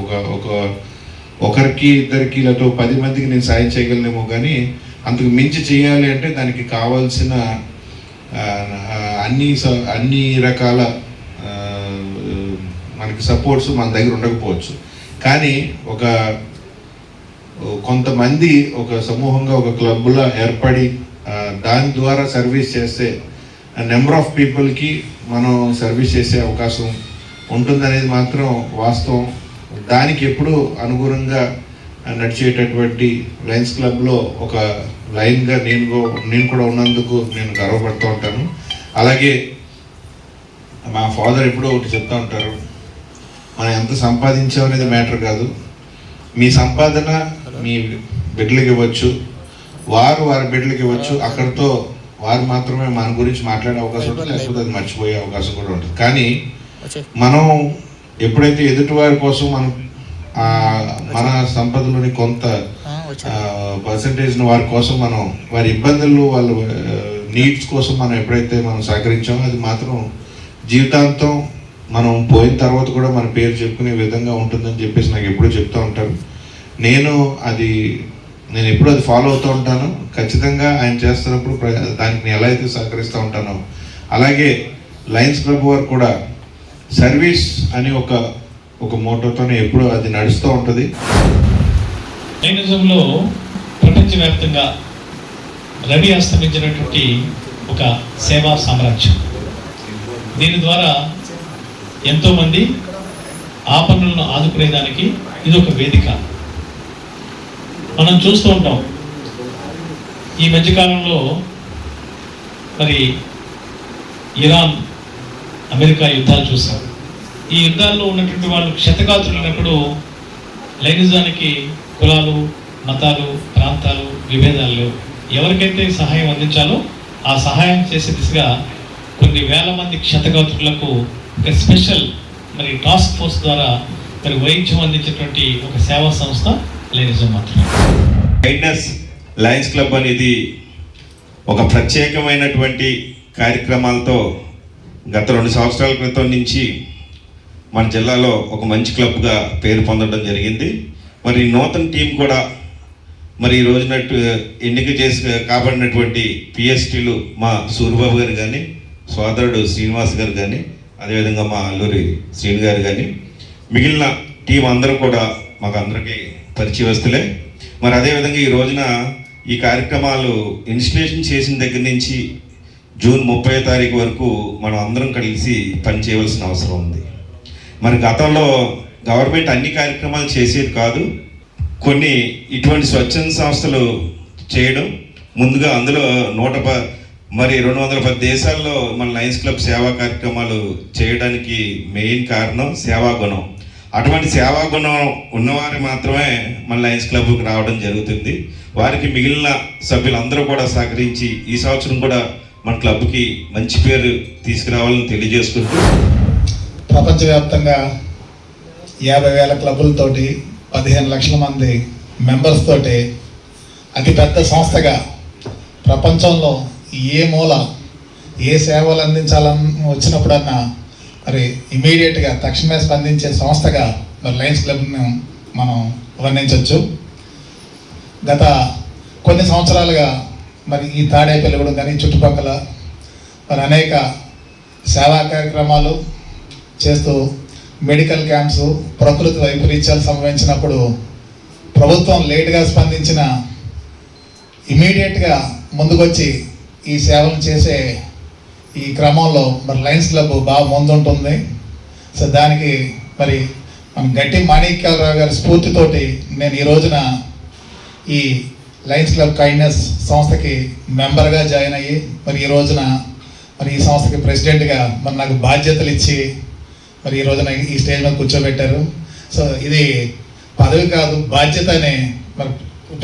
[SPEAKER 11] ఒకరికి, ఇద్దరికి, లేకపోతే 10 మందికి నేను సాయం చేయగలనేమో, కానీ అంతకు మించి చేయాలి అంటే దానికి కావాల్సిన అన్ని రకాల మనకి సపోర్ట్స్ మన దగ్గర ఉండకపోవచ్చు. కానీ కొంతమంది ఒక సమూహంగా, ఒక క్లబ్లో ఏర్పడి దాని ద్వారా సర్వీస్ చేస్తే నెంబర్ ఆఫ్ పీపుల్కి మనం సర్వీస్ చేసే అవకాశం ఉంటుందనేది మాత్రం వాస్తవం. దానికి ఎప్పుడు అనుగుణంగా నడిచేటటువంటి లయన్స్ క్లబ్లో ఒక లైన్గా నేను కూడా ఉన్నందుకు నేను గర్వపడుతూ ఉంటాను. అలాగే మా ఫాదర్ ఎప్పుడో ఒకటి చెప్తూ ఉంటారు, మనం ఎంత సంపాదించామనేది మ్యాటర్ కాదు, మీ సంపాదన మీ బిడ్డలకి ఇవ్వచ్చు, వారి బిడ్డలకి ఇవ్వచ్చు. అక్కడితో వారు మాత్రమే మన గురించి మాట్లాడే అవకాశం ఉంటుంది, లేకపోతే అది మర్చిపోయే అవకాశం కూడా ఉంటుంది. కానీ మనం ఎప్పుడైతే ఎదుటివారి కోసం మన సంపదలోని కొంత పర్సంటేజ్ని వారి కోసం మనం, వారి ఇబ్బందులు, వాళ్ళ నీడ్స్ కోసం మనం ఎప్పుడైతే మనం సహకరించామో అది మాత్రం జీవితాంతం మనం పోయిన తర్వాత కూడా మన పేరు చెప్పుకునే విధంగా ఉంటుందని చెప్పేసి నాకు ఎప్పుడూ చెప్తూ ఉంటారు. నేను ఎప్పుడూ అది ఫాలో అవుతూ ఉంటాను. ఖచ్చితంగా ఆయన చేస్తున్నప్పుడు దానికి నేను ఎలా అయితే సహకరిస్తూ ఉంటానో, అలాగే లయన్స్ క్లబ్ వారు కూడా సర్వీస్ అని ఒక మోటోతోనే ఎప్పుడూ అది నడుస్తూ ఉంటుంది.
[SPEAKER 12] లయనిజంలో ప్రపంచవ్యాప్తంగా రవి అస్తమించినటువంటి ఒక సేవా సామ్రాజ్యం. దీని ద్వారా ఎంతోమంది ఆపన్నులను ఆదుకునేదానికి ఇది ఒక వేదిక. మనం చూస్తూ ఉంటాం, ఈ మధ్యకాలంలో మరి ఇరాన్, అమెరికా యుద్ధాలు చూసాం. ఈ యుద్ధాల్లో ఉన్నటువంటి వాళ్ళు క్షతగాత్రులైనప్పుడు లైనిజానికి కులాలు, మతాలు, ప్రాంతాలు, విభేదాలు లేవు. ఎవరికైతే సహాయం అందించాలో ఆ సహాయం చేసే దిశగా కొన్ని వేల మంది క్షతగాత్రులకు ఒక స్పెషల్ మరి టాస్క్ ఫోర్స్ ద్వారా మరి వైద్యం అందించేటువంటి ఒక సేవా సంస్థ లయనిజం మాత్రమే.
[SPEAKER 11] కైండ్నెస్ లయన్స్ క్లబ్ అనేది ఒక ప్రత్యేకమైనటువంటి కార్యక్రమాలతో గత 2 సంవత్సరాల క్రితం నుంచి మన జిల్లాలో ఒక మంచి క్లబ్గా పేరు పొందడం జరిగింది. మరి నూతన టీం కూడా మరి ఈ రోజున ఎన్నిక కాబడినటువంటి పిఎస్టీలు మా సూర్యబాబు గారు కానీ, సోదరుడు శ్రీనివాస్ గారు కానీ, అదేవిధంగా మా అల్లూరి శ్రీను గారు కానీ, మిగిలిన టీం అందరూ కూడా మాకు అందరికీ పరిచయస్తులే. మరి అదేవిధంగా ఈ రోజున ఈ కార్యక్రమాలు ఇన్స్టలేషన్ చేసిన దగ్గర నుంచి జూన్ 30వ తారీఖు వరకు మనం అందరం కలిసి పనిచేయవలసిన అవసరం ఉంది. మరి గతంలో గవర్నమెంట్ అన్ని కార్యక్రమాలు చేసేది కాదు, కొన్ని ఇటువంటి స్వచ్ఛంద సంస్థలు చేయడం. ముందుగా అందులో 210 దేశాల్లో మన లయన్స్ క్లబ్ సేవా కార్యక్రమాలు చేయడానికి మెయిన్ కారణం సేవాగుణం. అటువంటి సేవాగుణం ఉన్నవారు మాత్రమే మన లయన్స్ క్లబ్కి రావడం జరుగుతుంది. వారికి మిగిలిన సభ్యులందరూ కూడా సహకరించి ఈ సంవత్సరం కూడా మన క్లబ్కి మంచి పేరు తీసుకురావాలని తెలియజేసుకుంటూ,
[SPEAKER 13] ప్రపంచవ్యాప్తంగా 50,000 క్లబ్బులతోటి 15 లక్షల మంది మెంబర్స్ తోటి అతిపెద్ద సంస్థగా ప్రపంచంలో ఏ మూల ఏ సేవలు అందించాలని వచ్చినప్పుడన్నా మరి ఇమీడియట్గా తక్షణమే స్పందించే సంస్థగా మరి లయన్స్ క్లబ్ను మనం వర్ణించవచ్చు. గత కొన్ని సంవత్సరాలుగా మరి ఈ తాడేపల్లిగూడెం కానీ చుట్టుపక్కల మరి అనేక సేవా కార్యక్రమాలు చేస్తూ మెడికల్ క్యాంప్స్, ప్రకృతి వైపరీత్యాలు సంభవించినప్పుడు ప్రభుత్వం లేటుగా స్పందించిన ఇమీడియట్గా ముందుకొచ్చి ఈ సేవలు చేసే ఈ క్రమంలో మరి లయన్స్ క్లబ్ బాగా ముందుంటుంది. సో దానికి మరి మన గట్టి మాణిక్యాలరావు గారి స్ఫూర్తితోటి నేను ఈ రోజున ఈ లయన్స్ క్లబ్ కైండ్నెస్ సంస్థకి మెంబర్గా జాయిన్ అయ్యి మరి ఈ రోజున మరి ఈ సంస్థకి ప్రెసిడెంట్గా మరి నాకు బాధ్యతలు ఇచ్చి మరి ఈ రోజున ఈ స్టేజ్ మీద కూర్చోబెట్టారు. సో ఇది పదవి కాదు, బాధ్యత అని మరి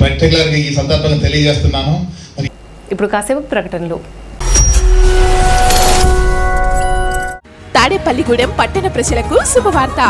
[SPEAKER 13] పర్టికులర్గా ఈ సందర్భంగా తెలియజేస్తున్నాను. మరి
[SPEAKER 1] ఇప్పుడు కాసేపు ప్రకటనలు.
[SPEAKER 14] తాడేపల్లిగూడెం పట్టణ ప్రజలకు శుభవార్త.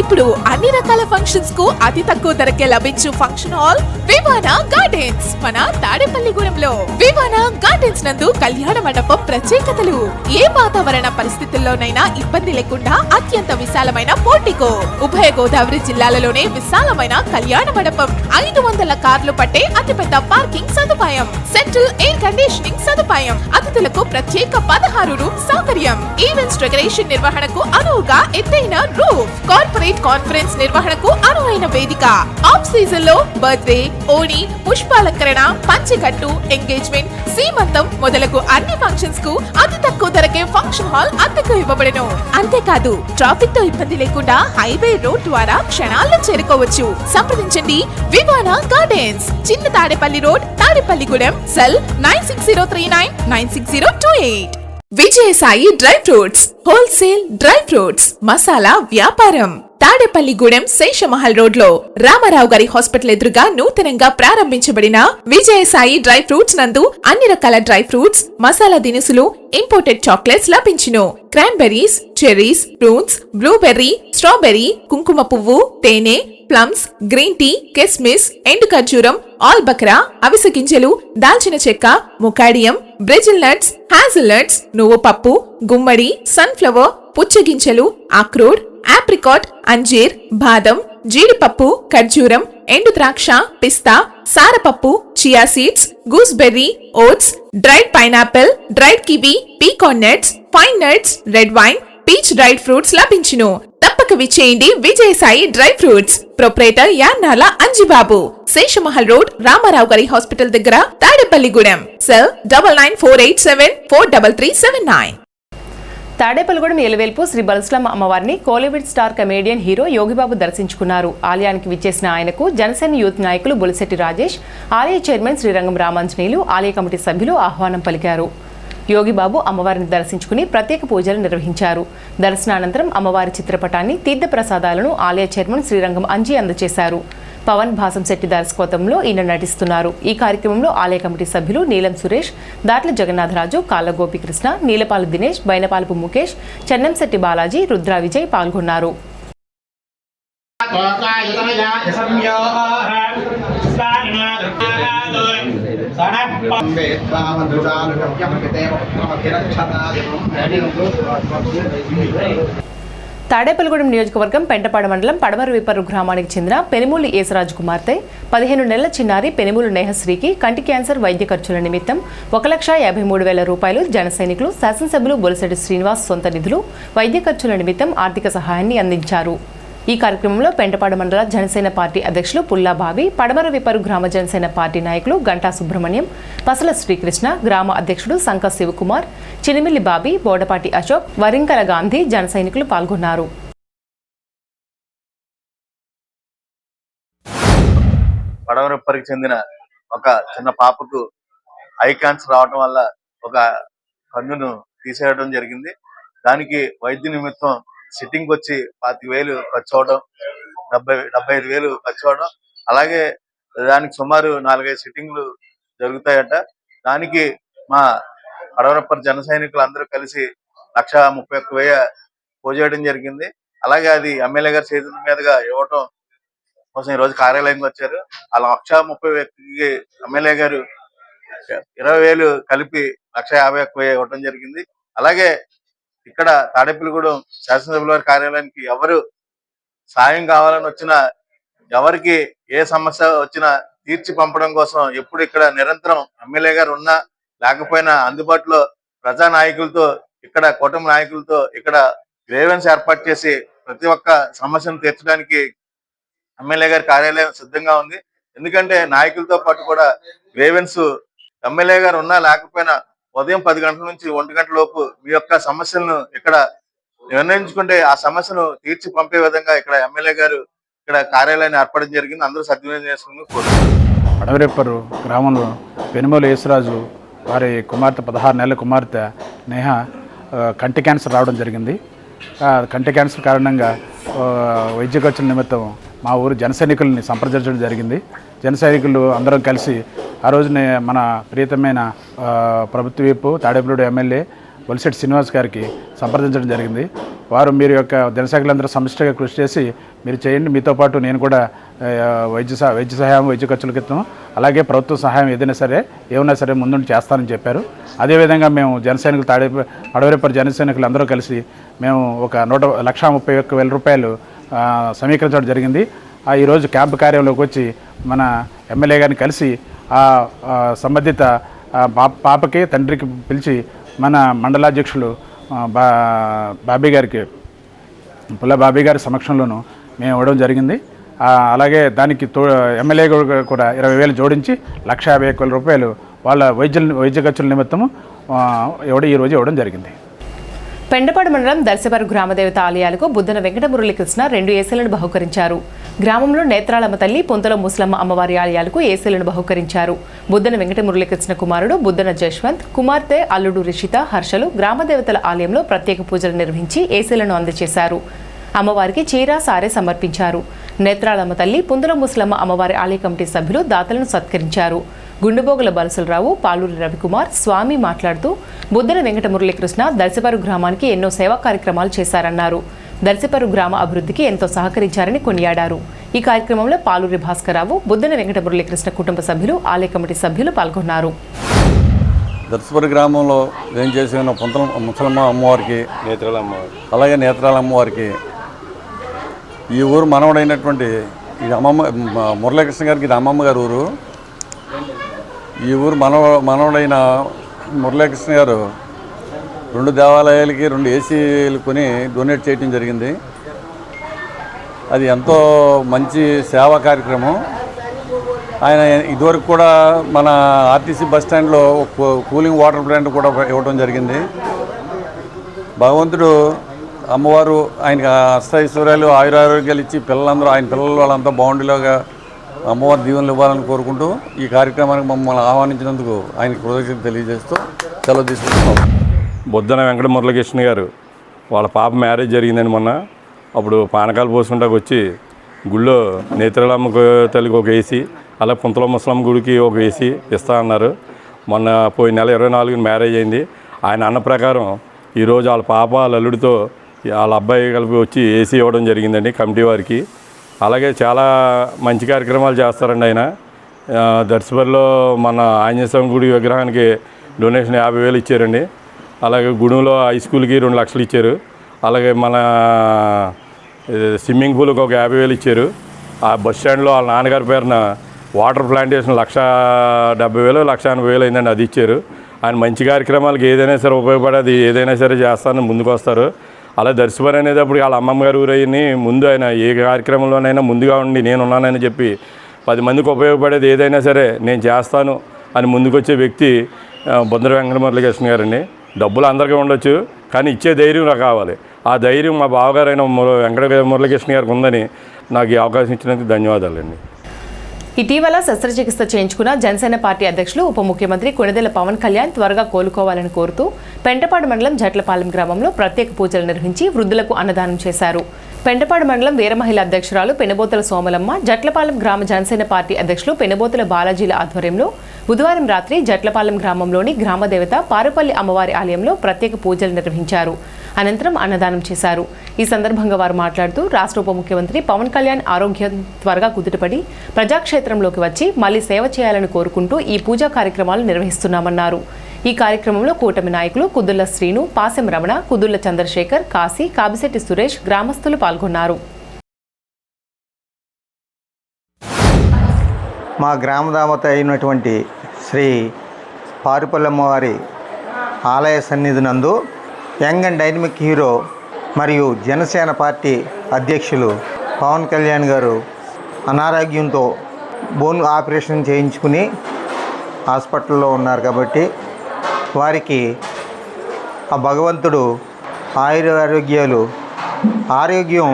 [SPEAKER 14] ఇప్పుడు అన్ని రకాల ఫంక్షన్స్ కు అతి తక్కువ ధరకే లభించు ఫంక్షన్ హాల్ వివానా గార్డెన్స్ మన తాడేపల్లిగూడెంలో. వివానా గార్డెన్స్ నందు కళ్యాణ మండపం ప్రత్యేకతలు. ఏ వాతావరణ పరిస్థితుల్లోనైనా ఇబ్బంది లేకుండా అత్యంత విశాలమైన పోర్టికో, ఉభయ గోదావరి జిల్లాలలోనే విశాలమైన కళ్యాణ మండపం, 500 కార్లు పట్టే అతిపెద్ద పార్కింగ్ సదుపాయం, సెంట్రల్ ఎయిర్ కండిషనింగ్ సదుపాయం, అతిథులకు ప్రత్యేక 16 రూమ్ సౌకర్యం, ఈవెంట్స్ డెకరేషన్ నిర్వహణకు అనువుగా ఎత్తైన రూఫ్, కార్పొరేట్ కాన్ఫరెన్స్ నిర్వహణకు అనువైన వేదిక, ఆఫ్ సీజన్ లో బర్త్డే, ఓణి, పుష్పాలంకరణ, పంచెకట్టు, ఎంగేజ్మెంట్, సీమంతం మొదలగు అన్ని ఫంక్షన్స్ కు అతి తక్కువ ధరకే ఫంక్షన్ హాల్ అద్దెకు ఇవ్వబడును. అంతేకాదు ట్రాఫిక్ తో ఇబ్బంది లేకుండా హైవే రోడ్ ద్వారా క్షణాల్లో చేరుకోవచ్చు. సంప్రదించండి వివానా గార్డెన్స్, చిన్న Tadepalli road, Tadepalligudem. Cell 9603996028. Vijayasai dry fruits wholesale dry fruits masala వ్యాపారం. తాడేపల్లిగూడెం శేషమహల్ రోడ్ లో రామారావు గారి హాస్పిటల్ ఎదురుగా నూతనంగా ప్రారంభించబడిన విజయసాయి డ్రై ఫ్రూట్స్ నందు అన్ని రకాల డ్రై ఫ్రూట్స్, మసాలా దినుసులు, ఇంపోర్టెడ్ చాక్లెట్స్ లభించును. Cranberries, cherries, prunes, blueberry, strawberry, కుంకుమ పువ్వు, తేనె, ప్లమ్స్, గ్రీన్ టీ, కిస్మిస్, ఎండు ఖర్జూరం, ఆల్ బక్రా, అవిసె గింజలు, దాల్చిన చెక్క, ముకాడియం, బ్రెజిల్ నట్స్, హ్యాజిల్ నట్స్, నువ్వు పప్పు, గుమ్మడి, సన్ఫ్లవర్, పుచ్చగింజలు, అక్రోడ్, ఆప్రికాట్, అంజీర్, బాదం, జీడిపప్పు, ఖర్జూరం, ఎండు ద్రాక్ష, పిస్తా, సారపప్పు, chia seeds, gooseberry, oats, dried pineapple, dried kiwi, pecan nuts, fine nuts, red wine, peach dried fruits లభించును. తప్పక విచ్చేయండి Vijayasai dry fruits. Proprietor Yannala Anjibabu, Seshamahal road, Ramarao గారి హాస్పిటల్ దగ్గర, తాడేపల్లిగూడెం. సెల్ 9948743379.
[SPEAKER 1] తాడేపల్లిగూడెం ఎలువేల్పు శ్రీ బలస్లమ్మ అమ్మవారిని Kollywood star comedian hero Yogibabu దర్శించుకున్నారు. ఆలయానికి విచ్చేసిన ఆయనకు జనసేన యూత్ నాయకులు బొలిశెట్టి రాజేష్, ఆలయ చైర్మన్ శ్రీరంగం రామాంజనేయులు, ఆలయ కమిటీ సభ్యులు ఆహ్వానం పలికారు. యోగిబాబు అమ్మవారిని దర్శించుకుని ప్రత్యేక పూజలు నిర్వహించారు. దర్శనానంతరం అమ్మవారి చిత్రపటాన్ని, తీర్థ ప్రసాదాలను ఆలయ చైర్మన్ శ్రీరంగం అంజీ అందజేశారు. పవన్ భాసంశెట్టి దర్శకత్వంలో ఈయన నటిస్తున్నారు. ఈ కార్యక్రమంలో ఆలయ కమిటీ సభ్యులు నీలం సురేష్, దాట్ల జగన్నాథరాజు, కాళ్ళ గోపికృష్ణ, నీలపాలు దినేష్, బైనపాలపు ముఖేష్, చెన్నంశెట్టి బాలాజీ, రుద్రా విజయ్ పాల్గొన్నారు. తాడేపల్లిగూడెం నియోజకవర్గం పెంటపాడు మండలం పడమరవిపర్రు గ్రామానికి చెందిన పెనుమూలి ఏసరాజు కుమార్తె 15 నెలల చిన్నారి పెనుమూలు నేహశ్రీకి కంటి క్యాన్సర్ వైద్య ఖర్చుల నిమిత్తం 1,53,000 రూపాయలు జన సైనికులు, శాసనసభ్యులు బొలిశెట్టి శ్రీనివాస్ సొంత నిధులు వైద్య ఖర్చుల నిమిత్తం ఆర్థిక సహాయాన్ని అందించారు. ఈ కార్యక్రమంలో పెంటపాడు మండల జనసేన పార్టీ అధ్యక్షులు పుల్లా బాబీ, పడమరవిపర్రు గ్రామ జనసేన పార్టీ నాయకులు గంటా సుబ్రహ్మణ్యం, పసల శ్రీకృష్ణ, గ్రామ అధ్యక్షుడు సంక శివకుమార్, చినిమిల్లి బాబీ, బోడపాటి అశోక్, వరింకల గాంధీ జన సైనికులు పాల్గొన్నారు.
[SPEAKER 3] పడమరవిపర్రుకి చెందిన ఒక చిన్న పాపకు ఐ క్యాన్సర్ రావడం వల్ల ఒక కన్నును తీసేయడం జరిగింది. దానికి వైద్య నిమిత్తం సిట్టింగ్ వచ్చి 25,000 ఖర్చు అవడం, 75,000 ఖర్చు అవడం, అలాగే దానికి సుమారు 4-5 సిట్టింగ్లు జరుగుతాయట. దానికి మా పడమరవిపర్రు జన సైనికులు అందరూ కలిసి 1,31,000 పోజేయడం జరిగింది. అలాగే అది ఎమ్మెల్యే గారి చేతుల మీదుగా ఇవ్వటం కోసం ఈరోజు కార్యాలయంకి వచ్చారు. ఆ 1,30,000కి ఎమ్మెల్యే గారు 20,000 కలిపి 1,51,000 ఇవ్వడం జరిగింది. అలాగే ఇక్కడ తాడేపల్లిగూడెం శాసనసభ్యుల వారి కార్యాలయానికి ఎవరు సాయం కావాలని వచ్చిన ఎవరికి ఏ సమస్య వచ్చినా తీర్చి పంపడం కోసం ఎప్పుడు ఇక్కడ నిరంతరం ఎమ్మెల్యే గారు ఉన్నా లేకపోయినా అందుబాటులో ప్రజా నాయకులతో ఇక్కడ కుటుంబ నాయకులతో ఇక్కడ గ్రేవెన్స్ ఏర్పాటు చేసి ప్రతి ఒక్క సమస్యను తీర్చడానికి ఎమ్మెల్యే గారి కార్యాలయం సిద్ధంగా ఉంది. ఎందుకంటే నాయకులతో పాటు కూడా గ్రేవెన్స్ ఎమ్మెల్యే గారు ఉన్నా లేకపోయినా ఉదయం 10 గంటల నుంచి 1 గంట లోపు మీ యొక్క సమస్యలను ఇక్కడ నిర్ణయించుకుంటే ఆ సమస్యను తీర్చి పంపే విధంగా ఇక్కడ ఎమ్మెల్యే గారు ఇక్కడ కార్యాలయాన్ని ఏర్పడడం జరిగింది. అందరూ సద్వినియోగం చేసుకుని కోరుతున్నారు.
[SPEAKER 15] అడవిరెప్పరు గ్రామంలో పెనుమూల యేసురాజు వారి కుమార్తె 16 నెలల కుమార్తె నేహ కంటి క్యాన్సర్ రావడం జరిగింది. కంటి క్యాన్సర్ కారణంగా వైద్య ఖర్చుల నిమిత్తం మా ఊరు జన సైనికుల్ని సంప్రదించడం జరిగింది. జన సైనికులు అందరం కలిసి ఆ రోజునే మన ప్రియతమైన ప్రభుత్వ వైపు తాడేపల్లి ఎమ్మెల్యే బొలిశెట్టి శ్రీనివాస్ గారికి సంప్రదించడం జరిగింది. వారు మీరు యొక్క జనసైనికులందరూ సమిష్టిగా కృషి చేసి మీరు చేయండి, మీతో పాటు నేను కూడా వైద్య సహాయం వైద్య ఖర్చుల క్రితం అలాగే ప్రభుత్వ సహాయం ఏమైనా సరే ముందుండి చేస్తానని చెప్పారు. అదేవిధంగా మేము జనసైనికులు అడవిరెప్పటి జనసైనికులు అందరూ కలిసి మేము ఒక 1,31,000 రూపాయలు సమీకరించడం జరిగింది. ఈరోజు క్యాంపు కార్యంలోకి వచ్చి మన ఎమ్మెల్యే గారిని కలిసి సంబంధిత పాపకి తండ్రికి పిలిచి మన మండలాధ్యక్షులు బాబీ గారికి పుల్ల బాబీ గారి సమక్షంలోనూ మేము ఇవ్వడం జరిగింది. అలాగే దానికి ఎమ్మెల్యే కూడా 20,000 జోడించి 1,51,000 రూపాయలు వాళ్ళ వైద్య ఖర్చుల నిమిత్తము ఈరోజు ఇవ్వడం జరిగింది.
[SPEAKER 1] పెండపాడు మండలం దర్శపరు గ్రామదేవత ఆలయాలకు బుద్ధన వెంకట మురళీకృష్ణ 2 ఏసీలను బహుకరించారు. గ్రామంలో నేత్రాలమ్మ తల్లి, పొంతల ముసలమ్మ అమ్మవారి ఆలయాలకు ఏసీలను బహుకరించారు. బుద్ధన వెంకట మురళీకృష్ణ కుమారుడు బుద్ధన జశ్వంత్, కుమార్తె అల్లుడు రిషిత, హర్షలు గ్రామదేవతల ఆలయంలో ప్రత్యేక పూజలు నిర్వహించి ఏసీలను అందజేశారు. అమ్మవారికి చీర సారె సమర్పించారు. నేత్రాలమ్మ తల్లి, పొంతల ముసలమ్మ అమ్మవారి ఆలయ కమిటీ సభ్యులు దాతలను సత్కరించారు. గుండుబోగుల బలసలరావు, పాలూరి రవికుమార్ స్వామి మాట్లాడుతూ బుద్ధన వెంకట మురళీకృష్ణ దర్శపరు గ్రామానికి ఎన్నో సేవా కార్యక్రమాలు చేశారన్నారు. దర్శపరు గ్రామ అభివృద్ధికి ఎంతో సహకరించారని కొనియాడారు. ఈ కార్యక్రమంలో పాలూరి భాస్కరరావు, బుద్ధన వెంకట మురళీకృష్ణ కుటుంబ సభ్యులు, ఆలయ కమిటీ సభ్యులు పాల్గొన్నారు.
[SPEAKER 2] దర్శపరు గ్రామంలో ఏం చేసిన పొంతల ముసలమ్మ అమ్మవారికి, అలాగే నేత్రాల అమ్మవారికి ఈ ఊరు మనవడైనటువంటి ఇది మురళీకృష్ణ గారికి ఇది అమ్మమ్మ గారు ఊరు. ఈ ఊరు మనవడైన మురళీకృష్ణ గారు 2 దేవాలయాలకి 2 ఏసీలు కొని డొనేట్ చేయడం జరిగింది. అది ఎంతో మంచి సేవా కార్యక్రమం. ఆయన ఇదివరకు కూడా మన ఆర్టీసీ బస్ స్టాండ్లో కూలింగ్ వాటర్ ప్లాంట్ కూడా ఇవ్వడం జరిగింది. భగవంతుడు అమ్మవారు ఆయనకి అష్టైశ్వర్యాలు ఆయురారోగ్యాలు ఇచ్చి ఆయన పిల్లలు వాళ్ళంతా బాగుండేలాగా అమ్మవారి దీవెనలు ఇవ్వాలని కోరుకుంటూ ఈ కార్యక్రమానికి మమ్మల్ని ఆహ్వానించినందుకు ఆయనకి కృతజ్ఞతలు తెలియజేస్తూ సెలవు తీసుకుంటున్నాం.
[SPEAKER 16] బుద్ధన వెంకట మురళీకృష్ణ గారు వాళ్ళ పాప మ్యారేజ్ జరిగిందని మొన్న. అప్పుడు పానకాలు పోసుకుంటాకు వచ్చి గుళ్ళో నేత్రాలమ్మ తల్లికి ఒక ఏసీ, అలా పుంతల ముసలమ్మ గుడికి ఒక ఏసీ ఇస్తా అన్నారు. మొన్న పోయిన నెల 24న మ్యారేజ్ అయింది. ఆయన అన్న ప్రకారం ఈరోజు వాళ్ళ పాప వాళ్ళ అల్లుడితో వాళ్ళ అబ్బాయి కలిపి వచ్చి ఏసీ ఇవ్వడం జరిగిందండి కమిటీ వారికి. అలాగే చాలా మంచి కార్యక్రమాలు చేస్తారండి ఆయన. దర్శపల్లిలో మన ఆంజనేయ స్వామి గుడి విగ్రహానికి డొనేషన్ 50,000 ఇచ్చారండి. అలాగే గుడిలో హై స్కూల్కి 2 లక్షలు ఇచ్చారు. అలాగే మన స్విమ్మింగ్ పూల్కి ఒక 50,000 ఇచ్చారు. ఆ బస్ స్టాండ్లో వాళ్ళ నాన్నగారి పేరున వాటర్ ప్లాంటేషన్ 1,70,000 1,80,000 అయిందండి, అది ఇచ్చారు. ఆయన మంచి కార్యక్రమాలకి ఏదైనా సరే ఉపయోగపడేది ఏదైనా సరే చేస్తానని ముందుకు వస్తారు. అలా దర్శపరి అనేటప్పుడు వాళ్ళ అమ్మమ్మ గారు ఊరయ్యని ముందు ఆయన ఏ కార్యక్రమంలోనైనా ముందుగా ఉండి నేనున్నానని చెప్పి 10 మందికి ఉపయోగపడేది ఏదైనా సరే నేను చేస్తాను అని ముందుకొచ్చే వ్యక్తి బుద్ధన వెంకట మురళీకృష్ణ గారండి. డబ్బులు అందరికీ ఉండొచ్చు, కానీ ఇచ్చే ధైర్యం నాకు కావాలి. ఆ ధైర్యం మా బావగారైన వెంకట మురళీకృష్ణ గారికి ఉందని నాకు ఈ అవకాశం ఇచ్చినందుకు ధన్యవాదాలండి.
[SPEAKER 1] ఇటీవల శస్త్రచికిత్స చేయించుకున్న జనసేన పార్టీ అధ్యక్షులు ఉప ముఖ్యమంత్రి కొణిదెల పవన్ కళ్యాణ్ త్వరగా కోలుకోవాలని కోరుతూ పెంటపాడు మండలం జట్లపాలెం గ్రామంలో ప్రత్యేక పూజలు నిర్వహించి వృద్ధులకు అన్నదానం చేశారు. పెంటపాడు మండలం వీర మహిళా అధ్యక్షురాలు పెనుబోతల సోమలమ్మ, జట్లపాలెం గ్రామ జనసేన పార్టీ అధ్యక్షులు పెనుబోతల బాలాజీల ఆధ్వర్యంలో బుధవారం రాత్రి జట్లపాలెం గ్రామంలోని గ్రామదేవత పారుపల్లి అమ్మవారి ఆలయంలో ప్రత్యేక పూజలు నిర్వహించారు. అనంతరం అన్నదానం చేశారు. ఈ సందర్భంగా వారు మాట్లాడుతూ రాష్ట్ర ఉప ముఖ్యమంత్రి పవన్ కళ్యాణ్ ఆరోగ్యం త్వరగా కుదుటపడి ప్రజాక్షేత్రంలోకి వచ్చి మళ్లీ సేవ చేయాలని కోరుకుంటూ ఈ పూజా కార్యక్రమాలు నిర్వహిస్తున్నామన్నారు. ఈ కార్యక్రమంలో కూటమి నాయకులు కుదుళ్ల శ్రీను, పాసెం రమణ, కుదుళ్ల చంద్రశేఖర్, కాశీ, కాబిశెట్టి సురేష్, గ్రామస్తులు పాల్గొన్నారు.
[SPEAKER 17] మా గ్రామదేవత అయినటువంటి శ్రీ పారుపల్లమ్మవారి ఆలయ సన్నిధి నందు యంగ్ అండ్ డైనమిక్ హీరో మరియు జనసేన పార్టీ అధ్యక్షులు పవన్ కళ్యాణ్ గారు అనారోగ్యంతో బోన్ ఆపరేషన్ చేయించుకుని హాస్పిటల్లో ఉన్నారు కాబట్టి వారికి ఆ భగవంతుడు ఆరోగ్యం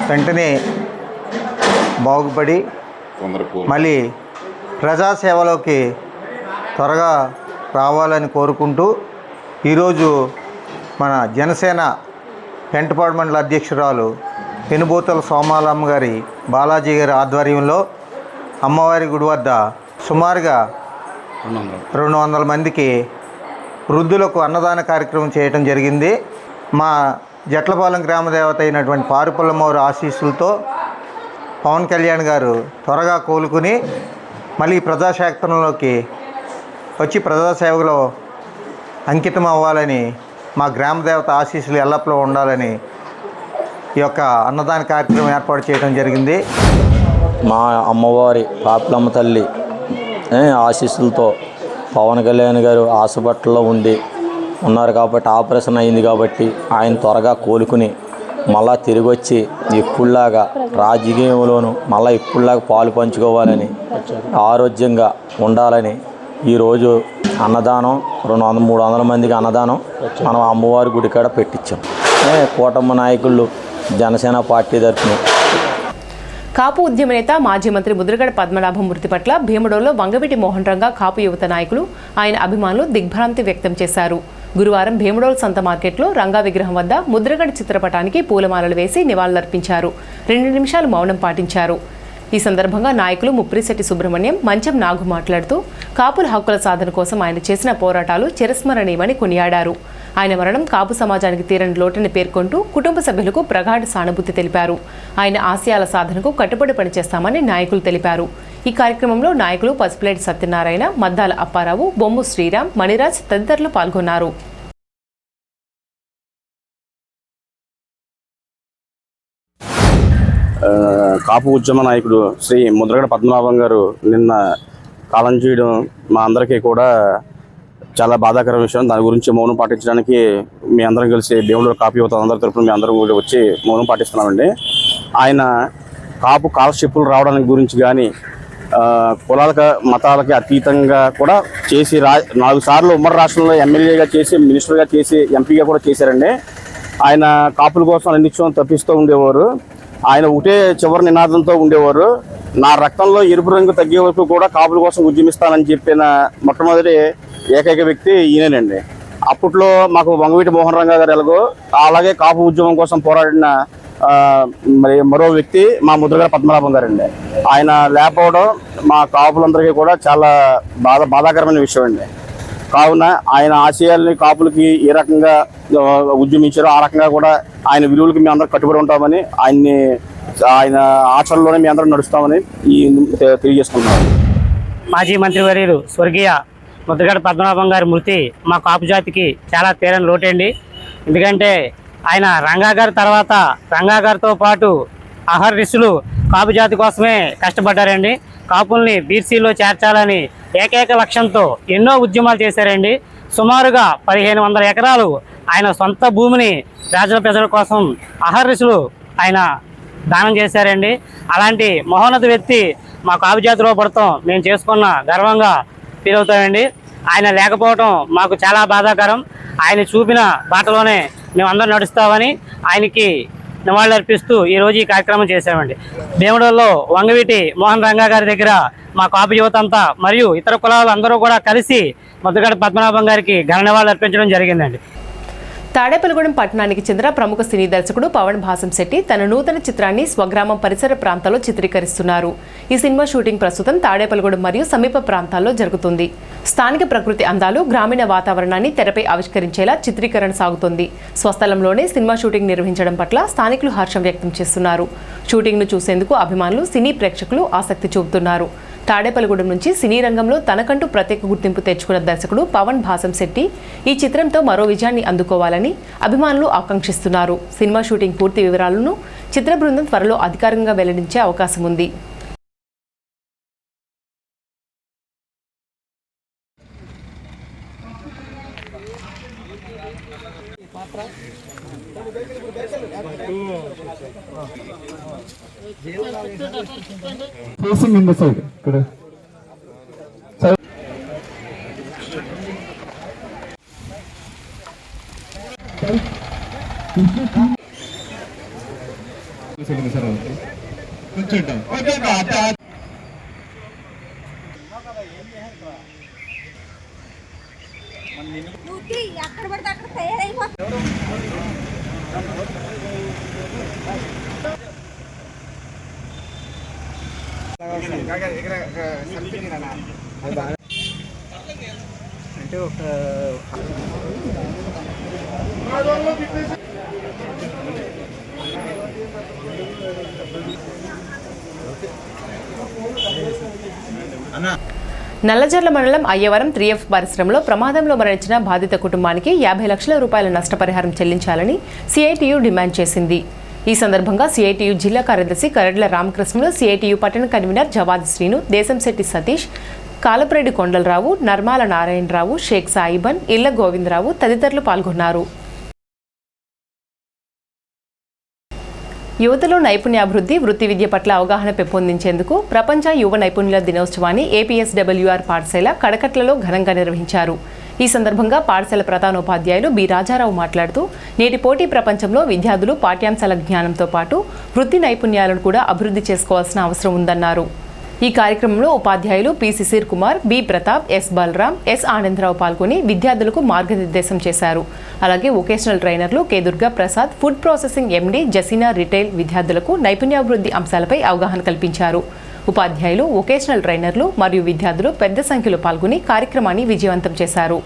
[SPEAKER 17] వెంటనే బాగుపడి మళ్ళీ ప్రజాసేవలోకి త్వరగా రావాలని కోరుకుంటూ ఈరోజు మన జనసేన పెంటపాడు మండల అధ్యక్షురాలు పెనుబోతల సోమాలమ్మ గారి బాలాజీ గారి ఆధ్వర్యంలో అమ్మవారి గుడి వద్ద సుమారుగా 200 మందికి వృద్ధులకు అన్నదాన కార్యక్రమం చేయడం జరిగింది. మా జట్లపాలెం గ్రామ దేవత అయినటువంటి పారుపల్లమ్మవారి ఆశీస్సులతో పవన్ కళ్యాణ్ గారు త్వరగా కోలుకుని మళ్ళీ ప్రజాక్షేత్రంలోకి వచ్చి ప్రజాసేవలో అంకితం అవ్వాలని, మా గ్రామ దేవత ఆశీస్సులు ఎల్లప్పుడూ ఉండాలని ఈ యొక్క అన్నదాన కార్యక్రమం ఏర్పాటు చేయడం జరిగింది.
[SPEAKER 18] మా అమ్మవారి పాపులమ్మ తల్లి ఆశీస్సులతో పవన్ కళ్యాణ్ గారు హాస్పిటల్లో ఉన్నారు కాబట్టి ఆపరేషన్ అయింది కాబట్టి ఆయన త్వరగా కోలుకుని మళ్ళా తిరిగి వచ్చి ఇప్పుడులాగా రాజకీయంలోనూ మళ్ళీ ఇప్పుడులాగా పాలు పంచుకోవాలని ఆరోగ్యంగా ఉండాలని ఈరోజు అన్నదానం 200-300 మందికి అన్నదానం మనం అమ్మవారి గుడికాడ పెట్టించాం. కూటమి నాయకులు జనసేన పార్టీ తరఫున
[SPEAKER 1] కాపు ఉద్యమ నేత మాజీ మంత్రి ముద్రగడ పద్మనాభం మృతి పట్ల భీమడోలో వంగవీటి మోహన్ రంగా కాపు యువత నాయకులు ఆయన అభిమానులు దిగ్భ్రాంతి వ్యక్తం చేశారు. గురువారం భీమడోల్ సంత మార్కెట్లో రంగా విగ్రహం వద్ద ముద్రగడ చిత్రపటానికి పూలమాలలు వేసి నివాళులర్పించారు. 2 నిమిషాలు మౌనం పాటించారు. ఈ సందర్భంగా నాయకులు ముప్పిరిశెట్టి సుబ్రహ్మణ్యం, మంచం నాగు మాట్లాడుతూ కాపుల హక్కుల సాధన కోసం ఆయన చేసిన పోరాటాలు చిరస్మరణీయమని కొనియాడారు. ఆయన మరణం కాపు సమాజానికి తీరని లోటుని పేర్కొంటూ కుటుంబ సభ్యులకు ప్రగాఢ సానుభూతి తెలిపారు. ఆయన ఆశయాల సాధనకు కట్టుబడి పనిచేస్తామని నాయకులు తెలిపారు. ఈ కార్యక్రమంలో నాయకులు పసుపులేటి సత్యనారాయణ, మద్దాల అప్పారావు, బొమ్ము శ్రీరామ్, మణిరాజ్ తదితరులు పాల్గొన్నారు.
[SPEAKER 19] కాపు ఉద్యమ నాయకుడు శ్రీ ముద్రగడ పద్మనాభం గారు నిన్న కాలం చేయడం మా అందరికీ కూడా చాలా బాధాకర విషయం. దాని గురించి మౌనం పాటించడానికి మీ అందరం కలిసి భీమడోలు కాపు యువత అందరి తరఫున మీ అందరం కూడా వచ్చి మౌనం పాటిస్తున్నామండి. ఆయన కాపు స్కాలర్షిప్లు రావడానికి గురించి కానీ కులాలకు మతాలకి అతీతంగా కూడా చేసి 4 సార్లు ఉమ్మడి రాష్ట్రంలో ఎమ్మెల్యేగా చేసి, మినిస్టర్గా చేసి, ఎంపీగా కూడా చేశారండి. ఆయన కాపుల కోసం నిత్యం తప్పిస్తూ ఉండేవారు. ఆయన ఒకటే చివరి నినాదంతో ఉండేవారు, నా రక్తంలో ఎరుపు రంగు తగ్గే వరకు కూడా కాపుల కోసం ఉద్యమిస్తానని చెప్పిన మొట్టమొదటి ఏకైక వ్యక్తి ఈయనేనండి. అప్పట్లో మాకు వంగవీటి మోహన్ రంగా గారు ఎలాగో అలాగే కాపు ఉద్యమం కోసం పోరాడిన మరి మరో వ్యక్తి మా ముద్రగడ పద్మనాభం గారండి. ఆయన లేకపోవడం మా కాపులందరికీ కూడా చాలా బాధాకరమైన విషయం అండి. కావున ఆయన ఆశయాల్ని కాపులకి ఏ రకంగా ఉద్యమించారో ఆ రకంగా కూడా ఆయన విలువలకి మేము అందరం కట్టుబడి ఉంటామని, ఆయన ఆచరణలోనే మేము అందరం నడుస్తామని తెలియజేసుకుంటున్నాం.
[SPEAKER 20] మాజీ మంత్రివర్యులు స్వర్గీయ ముద్రగడ పద్మనాభం గారి మృతి మా కాపు జాతికి చాలా తీరని లోటండి. ఎందుకంటే ఆయన రంగా గారి తర్వాత రంగా గారితో పాటు అహర్నిశలు కాపు జాతి కోసమే కష్టపడ్డారండి. కాపుల్ని బీసీలో చేర్చాలని ఏకైక లక్ష్యంతో ఎన్నో ఉద్యమాలు చేశారండి. సుమారుగా 1500 ఎకరాలు ఆయన సొంత భూమిని ప్రజల కోసం అహర్నిశలు ఆయన దానం చేశారండి. అలాంటి మహోన్నత వ్యక్తి మా కాపు జాతిలో పడతాం మేము చేసుకున్న గర్వంగా ఫీల్ అవుతామండి. ఆయన లేకపోవడం మాకు చాలా బాధాకరం. ఆయన చూపిన బాటలోనే మేమందరం నడుస్తామని ఆయనకి నివాళులర్పిస్తూ ఈరోజు ఈ కార్యక్రమం చేశామండి. భీమడోల్లో వంగవీటి మోహన్ రంగా గారి దగ్గర మా కాపు యువత అంతా మరియు ఇతర కులాలు అందరూ కూడా కలిసి ముద్రగడ పద్మనాభం గారికి ఘన నివాళులు అర్పించడం జరిగిందండి.
[SPEAKER 1] తాడేపల్లిగూడెం పట్టణానికి చెందిన ప్రముఖ సినీ దర్శకుడు పవన్ భాసంశెట్టి తన నూతన చిత్రాన్ని స్వగ్రామం పరిసర ప్రాంతాల్లో చిత్రీకరిస్తున్నారు. ఈ సినిమా షూటింగ్ ప్రస్తుతం తాడేపల్లిగూడెం మరియు సమీప ప్రాంతాల్లో జరుగుతుంది. స్థానిక ప్రకృతి అందాలు, గ్రామీణ వాతావరణాన్ని తెరపై ఆవిష్కరించేలా చిత్రీకరణ సాగుతుంది. స్వస్థలంలోనే సినిమా షూటింగ్ నిర్వహించడం పట్ల స్థానికులు హర్షం వ్యక్తం చేస్తున్నారు. షూటింగ్ను చూసేందుకు అభిమానులు, సినీ ప్రేక్షకులు ఆసక్తి చూపుతున్నారు. తాడేపల్లిగూడెం నుంచి సినీ రంగంలో తనకంటూ ప్రత్యేక గుర్తింపు తెచ్చుకున్న దర్శకుడు పవన్ భాసంశెట్టి ఈ చిత్రంతో మరో విజయాన్ని అందుకోవాలని అభిమానులు ఆకాంక్షిస్తున్నారు. సినిమా షూటింగ్ పూర్తి వివరాలను చిత్ర బృందం త్వరలో అధికారికంగా వెల్లడించే అవకాశం ఉంది.
[SPEAKER 8] ఫేసింగ్ ఇన్ ద సైడ్ ఇక్కడ
[SPEAKER 21] అక్కడ పడితే అక్కడ తయారైపోతుంది.
[SPEAKER 17] అంటే ఒక
[SPEAKER 1] నల్లజర్ల మండలం అయ్యవరం 3F పరిశ్రమలో ప్రమాదంలో మరణించిన బాధిత కుటుంబానికి 50 లక్షల రూపాయల నష్టపరిహారం చెల్లించాలని సిఐటియు డిమాండ్ చేసింది. ఈ సందర్భంగా సిఐటియు జిల్లా కార్యదర్శి కరడ్ల రామకృష్ణులు, సిఐటియు పట్టణ కన్వీనర్ జవాది శ్రీను, దేశంశెట్టి సతీష్, కాలప్రెడ్డి కొండలరావు, నర్మాల నారాయణరావు, షేక్ సాయిబన్, ఇళ్ల గోవిందరావు తదితరులు పాల్గొన్నారు. యువతలో నైపుణ్యాభివృద్ధి, వృత్తి విద్య పట్ల అవగాహన పెంపొందించేందుకు ప్రపంచ యువ నైపుణ్యాల దినోత్సవాన్ని ఏపీఎస్డబ్ల్యూఆర్ పాఠశాల కడకట్లలో ఘనంగా నిర్వహించారు. ఈ సందర్భంగా పాఠశాల ప్రధానోపాధ్యాయులు బి రాజారావు మాట్లాడుతూ, నేటి పోటీ ప్రపంచంలో విద్యార్థులు పాఠ్యాంశాల జ్ఞానంతో పాటు వృత్తి నైపుణ్యాలను కూడా అభివృద్ధి చేసుకోవాల్సిన అవసరం ఉందన్నారు. ఈ కార్యక్రమంలో ఉపాధ్యాయులు P Shishir Kumar, B Pratap, S Balaram, S Anandarao పాల్గొని విద్యార్థులకు మార్గనిర్దేశం చేశారు. అలాగే వొకేషనల్ ట్రైనర్లు K Durga Prasad, food processing MD Jasina retail విద్యార్థులకు నైపుణ్యాభివృద్ధి అంశాలపై అవగాహన కల్పించారు. ఉపాధ్యాయులు, వొకేషనల్ ట్రైనర్లు మరియు విద్యార్థులు పెద్ద సంఖ్యలో పాల్గొని కార్యక్రమాన్ని విజయవంతం చేశారు.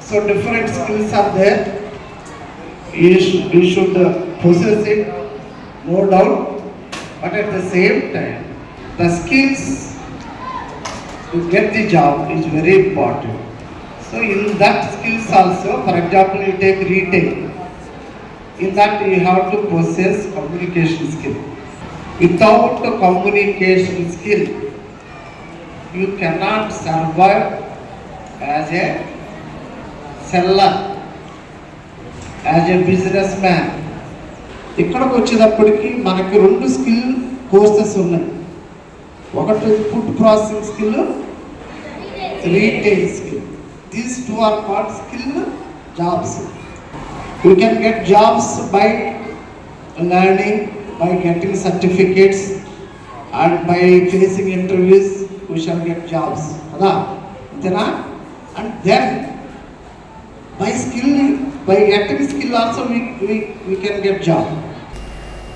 [SPEAKER 22] So different skills are there. You should possess it, no doubt. But at the same time, the skills to get the job is very important. So in that skills also, for example, you take retail. In that you have to possess communication skill. Without a communication skill, you cannot survive as a seller, as a businessman. ఇక్కడికి వచ్చేటప్పటికి మనకి 2 skill courses ఉన్నాయి. ఒకటి food processing skill, retail skill. These 2 are called skill jobs. You can get jobs by learning, by getting certificates and by facing interviews we shall get jobs కదా, అంతేనా? And then by skill, by getting skill also we can get job.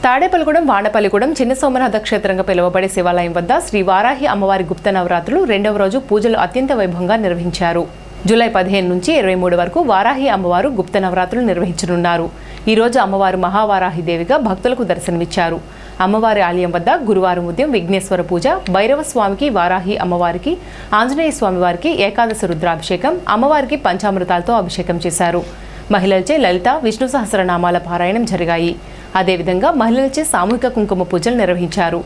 [SPEAKER 1] Tadepalligudem, Vadapalligudem చిన్న సోమనాథ క్షేత్రంగా పిలువబడే శివాలయం వద్ద శ్రీ వారాహి అమ్మవారి గుప్త నవరాత్రులు 2వ రోజు పూజలు అత్యంత వైభవంగా నిర్వహించారు. జూలై 15 నుంచి 23 వరకు వారాహి అమ్మవారు గుప్త నవరాత్రులు నిర్వహించనున్నారు. ఈ రోజు అమ్మవారు మహావారాహి దేవిగా భక్తులకు దర్శనమిచ్చారు. అమ్మవారి ఆలయం వద్ద గురువారం ఉదయం విఘ్నేశ్వర పూజ, భైరవ స్వామికి, వారాహి అమ్మవారికి, ఆంజనేయ స్వామి వారికి ఏకాదశి రుద్రాభిషేకం, అమ్మవారికి పంచామృతాలతో అభిషేకం చేశారు. మహిళలచే లలిత, విష్ణు సహస్రనామాల పారాయణం జరిగాయి. అదేవిధంగా మహిళలచే సామూహిక కుంకుమ పూజలు నిర్వహించారు.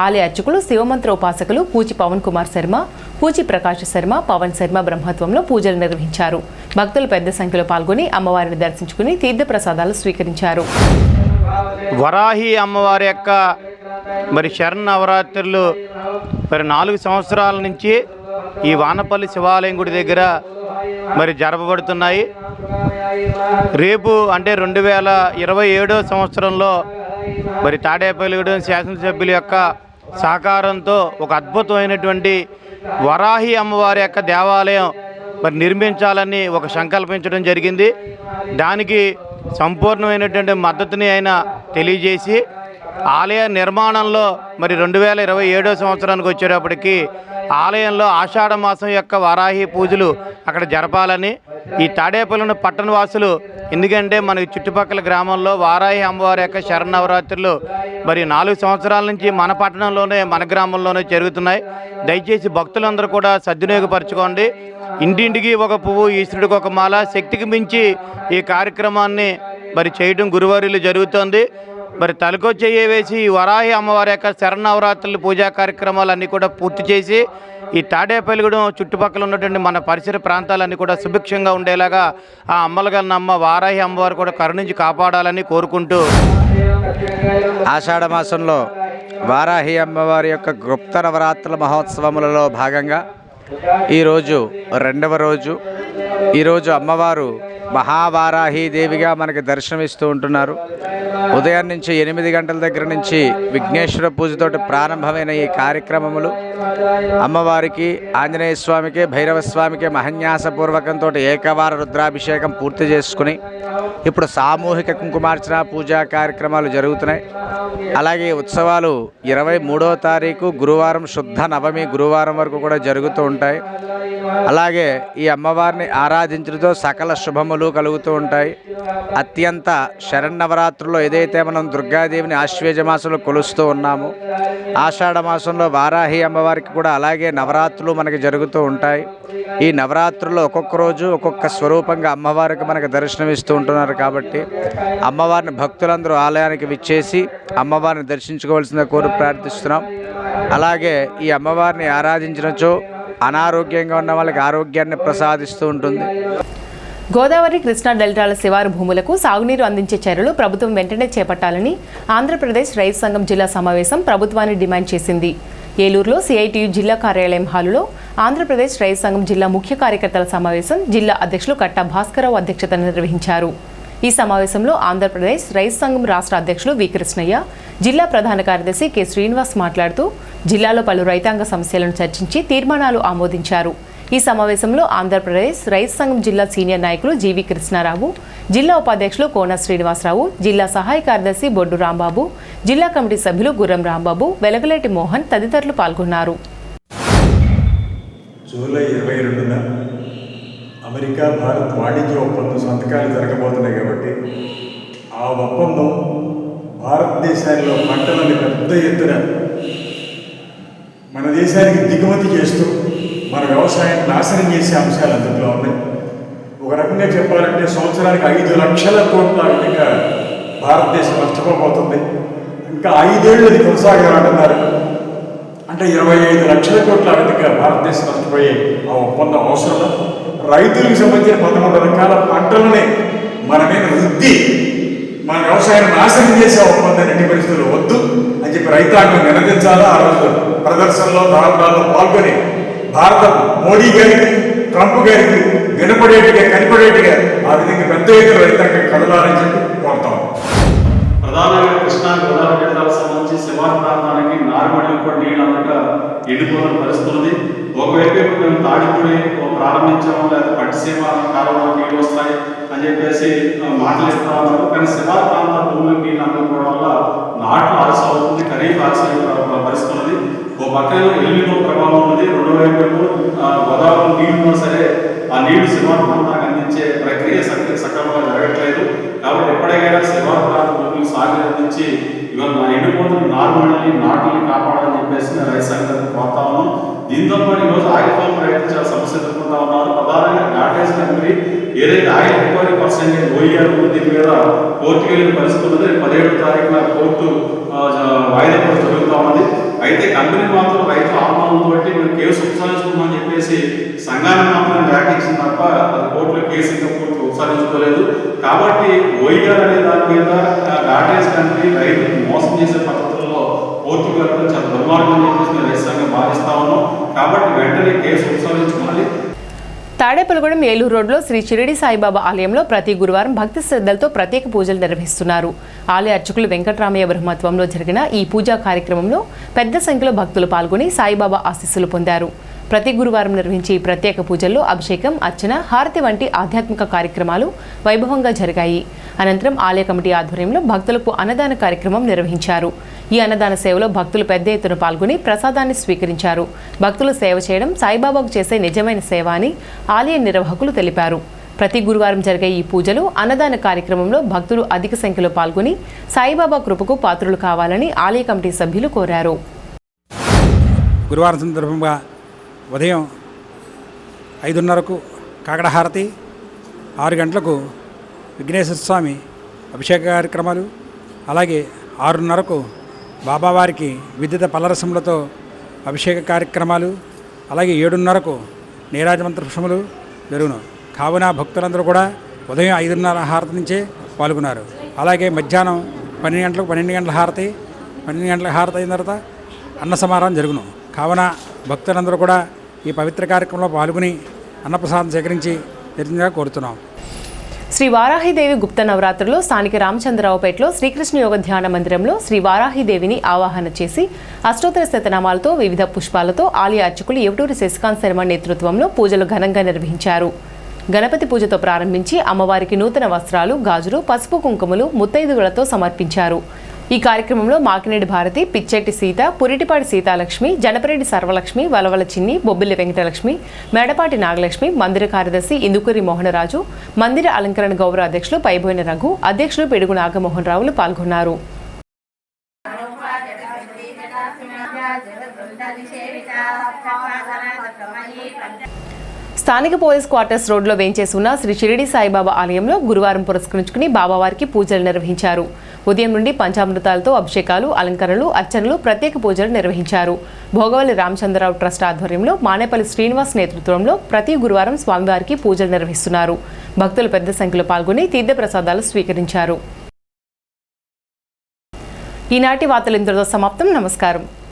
[SPEAKER 1] ఆలయ అర్చకులు, శివమంత్ర ఉపాసకులు కూచి పవన్ కుమార్ శర్మ, కూచి ప్రకాశ్ శర్మ, పవన్ శర్మ బ్రహ్మత్వంలో పూజలు నిర్వహించారు. భక్తులు పెద్ద సంఖ్యలో పాల్గొని అమ్మవారిని దర్శించుకుని తీర్థప్రసాదాలు స్వీకరించారు.
[SPEAKER 17] వరాహి అమ్మవారి యొక్క శరన్నవరాత్రులు 4 సంవత్సరాల నుంచి ఈ వానపల్లి శివాలయం గుడి దగ్గర జరపబడుతున్నాయి. రేపు అంటే 2027వ సంవత్సరంలో తాడేపల్లిగూడెం శాసనసభ్యుల యొక్క సహకారంతో ఒక అద్భుతమైనటువంటి వరాహి అమ్మవారి యొక్క దేవాలయం నిర్మించాలని ఒక సంకల్పించడం జరిగింది. దానికి సంపూర్ణమైనటువంటి మద్దతుని ఆయన తెలియజేసి ఆలయ నిర్మాణంలో 2027వ సంవత్సరానికి వచ్చేటప్పటికి ఆలయంలో ఆషాఢ మాసం యొక్క వారాహి పూజలు అక్కడ జరపాలని ఈ తాడేపల్లి పట్టణవాసులు, ఎందుకంటే మనకి చుట్టుపక్కల గ్రామంలో వారాహి అమ్మవారి యొక్క శరన్నవరాత్రులు 4 సంవత్సరాల నుంచి మన పట్టణంలోనే, మన గ్రామంలోనే జరుగుతున్నాయి. దయచేసి భక్తులందరూ కూడా సద్వినియోగపరచుకోండి. ఇంటింటికి ఒక పువ్వు, ఈశ్వరుడికి ఒక మాల, శక్తికి మించి ఈ కార్యక్రమాన్ని చేయడం గురువారీలు జరుగుతోంది. మరి తలకొచ్చెయ్య వేసి ఈ వరాహి అమ్మవారి యొక్క శరన్నవరాత్రులు పూజా కార్యక్రమాలన్నీ కూడా పూర్తి చేసి ఈ తాడేపల్లిగూడెం చుట్టుపక్కల ఉన్నటువంటి మన పరిసర ప్రాంతాలన్నీ కూడా సుభిక్షంగా ఉండేలాగా ఆ అమ్మలగన్నమ్మ వారాహి అమ్మవారు కూడా కరుణించి కాపాడాలని కోరుకుంటూ
[SPEAKER 4] ఆషాఢ మాసంలో వారాహి అమ్మవారి యొక్క గుప్త నవరాత్రుల మహోత్సవములలో భాగంగా ఈరోజు రెండవ రోజు. ఈరోజు అమ్మవారు మహావారాహి దేవిగా మనకి దర్శనమిస్తూ ఉంటున్నారు. ఉదయం నుంచి 8 గంటల దగ్గర నుంచి విఘ్నేశ్వర పూజతోటి ప్రారంభమైన ఈ కార్యక్రమములు అమ్మవారికి, ఆంజనేయ స్వామికి, భైరవ స్వామికి మహన్యాసపూర్వకంతో ఏకవార రుద్రాభిషేకం పూర్తి చేసుకుని ఇప్పుడు సామూహిక కుంకుమార్చన పూజా కార్యక్రమాలు జరుగుతున్నాయి. అలాగే ఉత్సవాలు 23వ తారీఖు గురువారం శుద్ధ నవమి గురువారం వరకు కూడా జరుగుతూ ఉంటాయి. అలాగే ఈ అమ్మవారిని ఆరాధించడంతో సకల శుభములు కలుగుతూ ఉంటాయి. అత్యంత శరన్నవరాత్రుల్లో ఏదైతే మనం దుర్గాదేవిని ఆశ్వేజ మాసంలో కొలుస్తూ ఉన్నామో, ఆషాఢ మాసంలో వారాహి అమ్మవారికి కూడా అలాగే నవరాత్రులు మనకి జరుగుతూ ఉంటాయి. ఈ నవరాత్రుల్లో ఒక్కొక్క రోజు ఒక్కొక్క స్వరూపంగా అమ్మవారికి మనకు దర్శనమిస్తూ ఉంటున్నారు. కాబట్టి అమ్మవారిని భక్తులందరూ ఆలయానికి విచ్చేసి అమ్మవారిని దర్శించుకోవాల్సిందిగా కోరి ప్రార్థిస్తున్నాం. అలాగే ఈ అమ్మవారిని ఆరాధించినచో అనారోగ్యంగా ఉన్న వాళ్ళకి ఆరోగ్యాన్ని ప్రసాదిస్తూ ఉంటుంది.
[SPEAKER 1] గోదావరి కృష్ణా డెల్టాల శివారు భూములకు సాగునీరు అందించే చర్యలు ప్రభుత్వం వెంటనే చేపట్టాలని ఆంధ్రప్రదేశ్ రైతు సంఘం జిల్లా సమావేశం ప్రభుత్వాన్ని డిమాండ్ చేసింది. ఏలూరులో సిఐటియు జిల్లా కార్యాలయం హాలులో ఆంధ్రప్రదేశ్ రైతు సంఘం జిల్లా ముఖ్య కార్యకర్తల సమావేశం జిల్లా అధ్యక్షులు కట్టా భాస్కరరావు అధ్యక్షతన నిర్వహించారు. ఈ సమావేశంలో ఆంధ్రప్రదేశ్ రైతు సంఘం రాష్ట్ర అధ్యక్షులు వి కృష్ణయ్య, జిల్లా ప్రధాన కార్యదర్శి కె శ్రీనివాస్ మాట్లాడుతూ జిల్లాలో పలు రైతాంగ సమస్యలను చర్చించి తీర్మానాలు ఆమోదించారు. ఈ సమావేశంలో ఆంధ్రప్రదేశ్ రైతు సంఘం జిల్లా సీనియర్ నాయకులు జీవి కృష్ణారావు, జిల్లా ఉపాధ్యక్షులు కోన శ్రీనివాసరావు, జిల్లా సహాయ కార్యదర్శి బొడ్డు రాంబాబు, జిల్లా కమిటీ సభ్యులు గుర్రం రాంబాబు, వెలగలేటి మోహన్ తదితరులు పాల్గొన్నారు.
[SPEAKER 5] జూలై 22న అమెరికా భారత్ వాణిజ్య ఒప్పందం సంతకాలు జరగబోతున్నాయి. కాబట్టి ఆ ఒప్పందం భారతదేశాల్లో పంటలను పెద్ద ఎత్తున మన దేశానికి దిగుమతి చేస్తూ మన వ్యవసాయాన్ని నాశనం చేసే అంశాలు అందులో ఉన్నాయి. ఒక రకంగా చెప్పాలంటే సంవత్సరానికి 5 లక్షల కోట్ల విధంగా భారతదేశం నష్టపోబోతుంది. ఇంకా 5 ఏళ్ళు అది కొనసాగాలంటున్నారు. అంటే 25 లక్షల కోట్ల విధంగా భారతదేశం నష్టపోయే ఆ ఒప్పందం అవసరం. రైతులకు సంబంధించిన 11 రకాల పంటలనే మన మీద రుద్ది మన వ్యవసాయాన్ని నాశనం చేసే ఒప్పందాన్ని ఎట్టి పరిస్థితుల్లో వద్దు అని చెప్పి రైతాంగం నిలదించాలా. ఆ రోజు ప్రదర్శనలో దారుణాల్లో పాల్గొని భారత మోడీ గారికి, ట్రంప్ గారికి వినపడేట్టుగా కనపడేట్టుగా ఆ విధంగా పెద్ద ఎత్తున రైతాంగం కదలాలని చెప్పి కోరుతాం.
[SPEAKER 23] ప్రధానంగా కృష్ణా గోదావరి జిల్లాలకు సంబంధించి శివారు ప్రాంతానికి నారుమడికి కూడా నీళ్ళు అందక ఎండిపోతున్న పరిస్థితి ఉంది. ఒకవైపు మేము తాడిపూడి ప్రారంభించాము, లేదా పట్టిసీమ కాలంలో నీళ్ళు వస్తాయి అని చెప్పేసి మాట్లాడుతూ ఉన్నారు. కానీ శివారు ప్రాంత భూములకు నీళ్ళు అందకపోవడం వల్ల నాట్లు ఆలస్యం అవుతుంది, ఖరీఫ్ ఆలస్యం పరిస్థితి ఉంది. ఓ పక్కన ఎల్లినో ప్రభావం ఉంది, రెండో వైపు గోదావరి నీళ్ళు సరే ఆ నీళ్లు శివారు ప్రాంతానికి అందించే ప్రక్రియ సక్రమంగా జరగట్లేదు. కాబట్టి ఎప్పటికైనా శివారు ప్రాంత భూమికి సాగు అందించి ఇవాళ ఎండిపోతున్న నార్మల్ని నాటుని కాపాడాలని చెప్పేసి రైతు సంఘాన్ని కోరుతా ఉన్నాం. దీంతో పాటు ఈరోజు ఆయిల్ ఫామ్ రైతులు చాలా సమస్య ఎదుర్కొంటా ఉన్నారు. ప్రధానంగా ఘాటేజ్ కంపెనీ ఏదైతే ఆయిల్ రికవరీ పర్సెంటేజ్ OER దీని మీద కోర్టుకు వెళ్ళిన పరిస్థితి ఉన్నది. 17వ తారీఖున కోర్టు వాయిదా కూడా జరుగుతూ ఉన్నది. అయితే కంపెనీ మాత్రం రైతుల ఆత్మహత్యతో మేము కేసు ఉపసంహరించుకున్నామని చెప్పేసి సంఘాన్ని మాత్రం వ్యాఖ్యించింది తప్ప అది కోర్టులో కేసు ఇంకా కోర్టు ఉపసంహరించుకోలేదు. కాబట్టి OER అనే దాని మీద ఘాటేజ్ కంపెనీ రైతులు మోసం చేసే పద్ధతుల్లో కోర్టుకు వెళ్ళడం చాలా దుర్మార్గం అని చెప్పేసి మేము రైతు సంఘం భావిస్తా ఉన్నాం. కాబట్టి వెంటనే కేసు ఉపసంహరించుకోవాలి.
[SPEAKER 1] తాడేపల్లిగూడెం ఏలూరు రోడ్లో శ్రీ షిరిడి సాయిబాబా ఆలయంలో ప్రతి గురువారం భక్తి శ్రద్ధలతో ప్రత్యేక పూజలు నిర్వహిస్తున్నారు. ఆలయ అర్చకులు వెంకటరామయ్య బ్రహ్మత్వంలో జరిగిన ఈ పూజా కార్యక్రమంలో పెద్ద సంఖ్యలో భక్తులు పాల్గొని సాయిబాబా ఆశీస్సులు పొందారు. ప్రతి గురువారం నిర్వహించే ఈ ప్రత్యేక పూజల్లో అభిషేకం, అర్చన, హారతి వంటి ఆధ్యాత్మిక కార్యక్రమాలు వైభవంగా జరిగాయి. అనంతరం ఆలయ కమిటీ ఆధ్వర్యంలో భక్తులకు అన్నదాన కార్యక్రమం నిర్వహించారు. ఈ అన్నదాన సేవలో భక్తులు పెద్ద ఎత్తున పాల్గొని ప్రసాదాన్ని స్వీకరించారు. భక్తులు సేవ చేయడం సాయిబాబాకు చేసే నిజమైన సేవ అని ఆలయ నిర్వాహకులు తెలిపారు. ప్రతి గురువారం జరిగే ఈ పూజలు, అన్నదాన కార్యక్రమంలో భక్తులు అధిక సంఖ్యలో పాల్గొని సాయిబాబా కృపకు పాత్రులు కావాలని ఆలయ కమిటీ సభ్యులు కోరారు.
[SPEAKER 24] గురువారం సందర్భంగా ఉదయం 5:30కు కాకడహారతి, 6 గంటలకు విఘ్నేశ్వర స్వామి అభిషేక కార్యక్రమాలు, అలాగే 6:30కు బాబావారికి విద్యుత పల్లరసములతో అభిషేక కార్యక్రమాలు, అలాగే 7:30కు నీరాజమంత్ర పుష్పములు జరుగును. కావున భక్తులందరూ కూడా ఉదయం 5:30 హారతి నుంచే పాల్గొన్నారు. అలాగే మధ్యాహ్నం 12 గంటలకు 12 గంటల హారతి, 12 గంటల హారతి అయిన తర్వాత అన్న సమారాధన జరుగును. కావున భక్తులందరూ కూడా ఈ పవిత్ర కార్యక్రమంలో పాల్గొని అన్నప్రసాదం సేకరించి తీర్థంగా కోరుతున్నాం.
[SPEAKER 1] శ్రీ వారాహిదేవి గుప్త నవరాత్రుల్లో స్థానిక రామచంద్రరావుపేటలో శ్రీకృష్ణ యోగ ధ్యాన మందిరంలో శ్రీ వారాహిదేవిని ఆవాహన చేసి అష్టోత్తర శతనామాలతో వివిధ పుష్పాలతో ఆలయ అర్చకులు ఏవటూరి శశికాంత్ శర్మ నేతృత్వంలో పూజలు ఘనంగా నిర్వహించారు. గణపతి పూజతో ప్రారంభించి అమ్మవారికి నూతన వస్త్రాలు, గాజులు, పసుపు కుంకుమలు ముత్తైదువులతో సమర్పించారు. ఈ కార్యక్రమంలో మాకినేడి భారతి, పిచ్చెట్టి సీత, పురిటిపాటి సీతాలక్ష్మి, జనపరెడ్డి సర్వలక్ష్మి, వలవల చిన్ని, బొబ్బిలి వెంకటలక్ష్మి, మేడపాటి నాగలక్ష్మి, మందిర కార్యదర్శి ఇందుకూరి మోహనరాజు, మందిర అలంకరణ గౌరవ అధ్యక్షులు పైబోయిన రఘు, అధ్యక్షులు పెడుగు నాగమోహన్ రావులు పాల్గొన్నారు. స్థానిక పోలీస్ క్వార్టర్స్ రోడ్లో వేంచేసి ఉన్న శ్రీ షిరిడి సాయిబాబా ఆలయంలో గురువారం పురస్కరించుకుని బాబావారికి పూజలు నిర్వహించారు. ఉదయం నుండి పంచామృతాలతో అభిషేకాలు, అలంకరణలు, అర్చనలు, ప్రత్యేక పూజలు నిర్వహించారు. భోగవల్లి రామచంద్రరావు ట్రస్ట్ ఆధ్వర్యంలో మానేపల్లి శ్రీనివాస్ నేతృత్వంలో ప్రతి గురువారం స్వామివారికి పూజలు నిర్వహిస్తున్నారు. భక్తులు పెద్ద సంఖ్యలో పాల్గొని తీర్థప్రసాదాలు స్వీకరించారు. ఈనాటి వార్తలు ఇంతటితో సమాప్తం. నమస్కారం.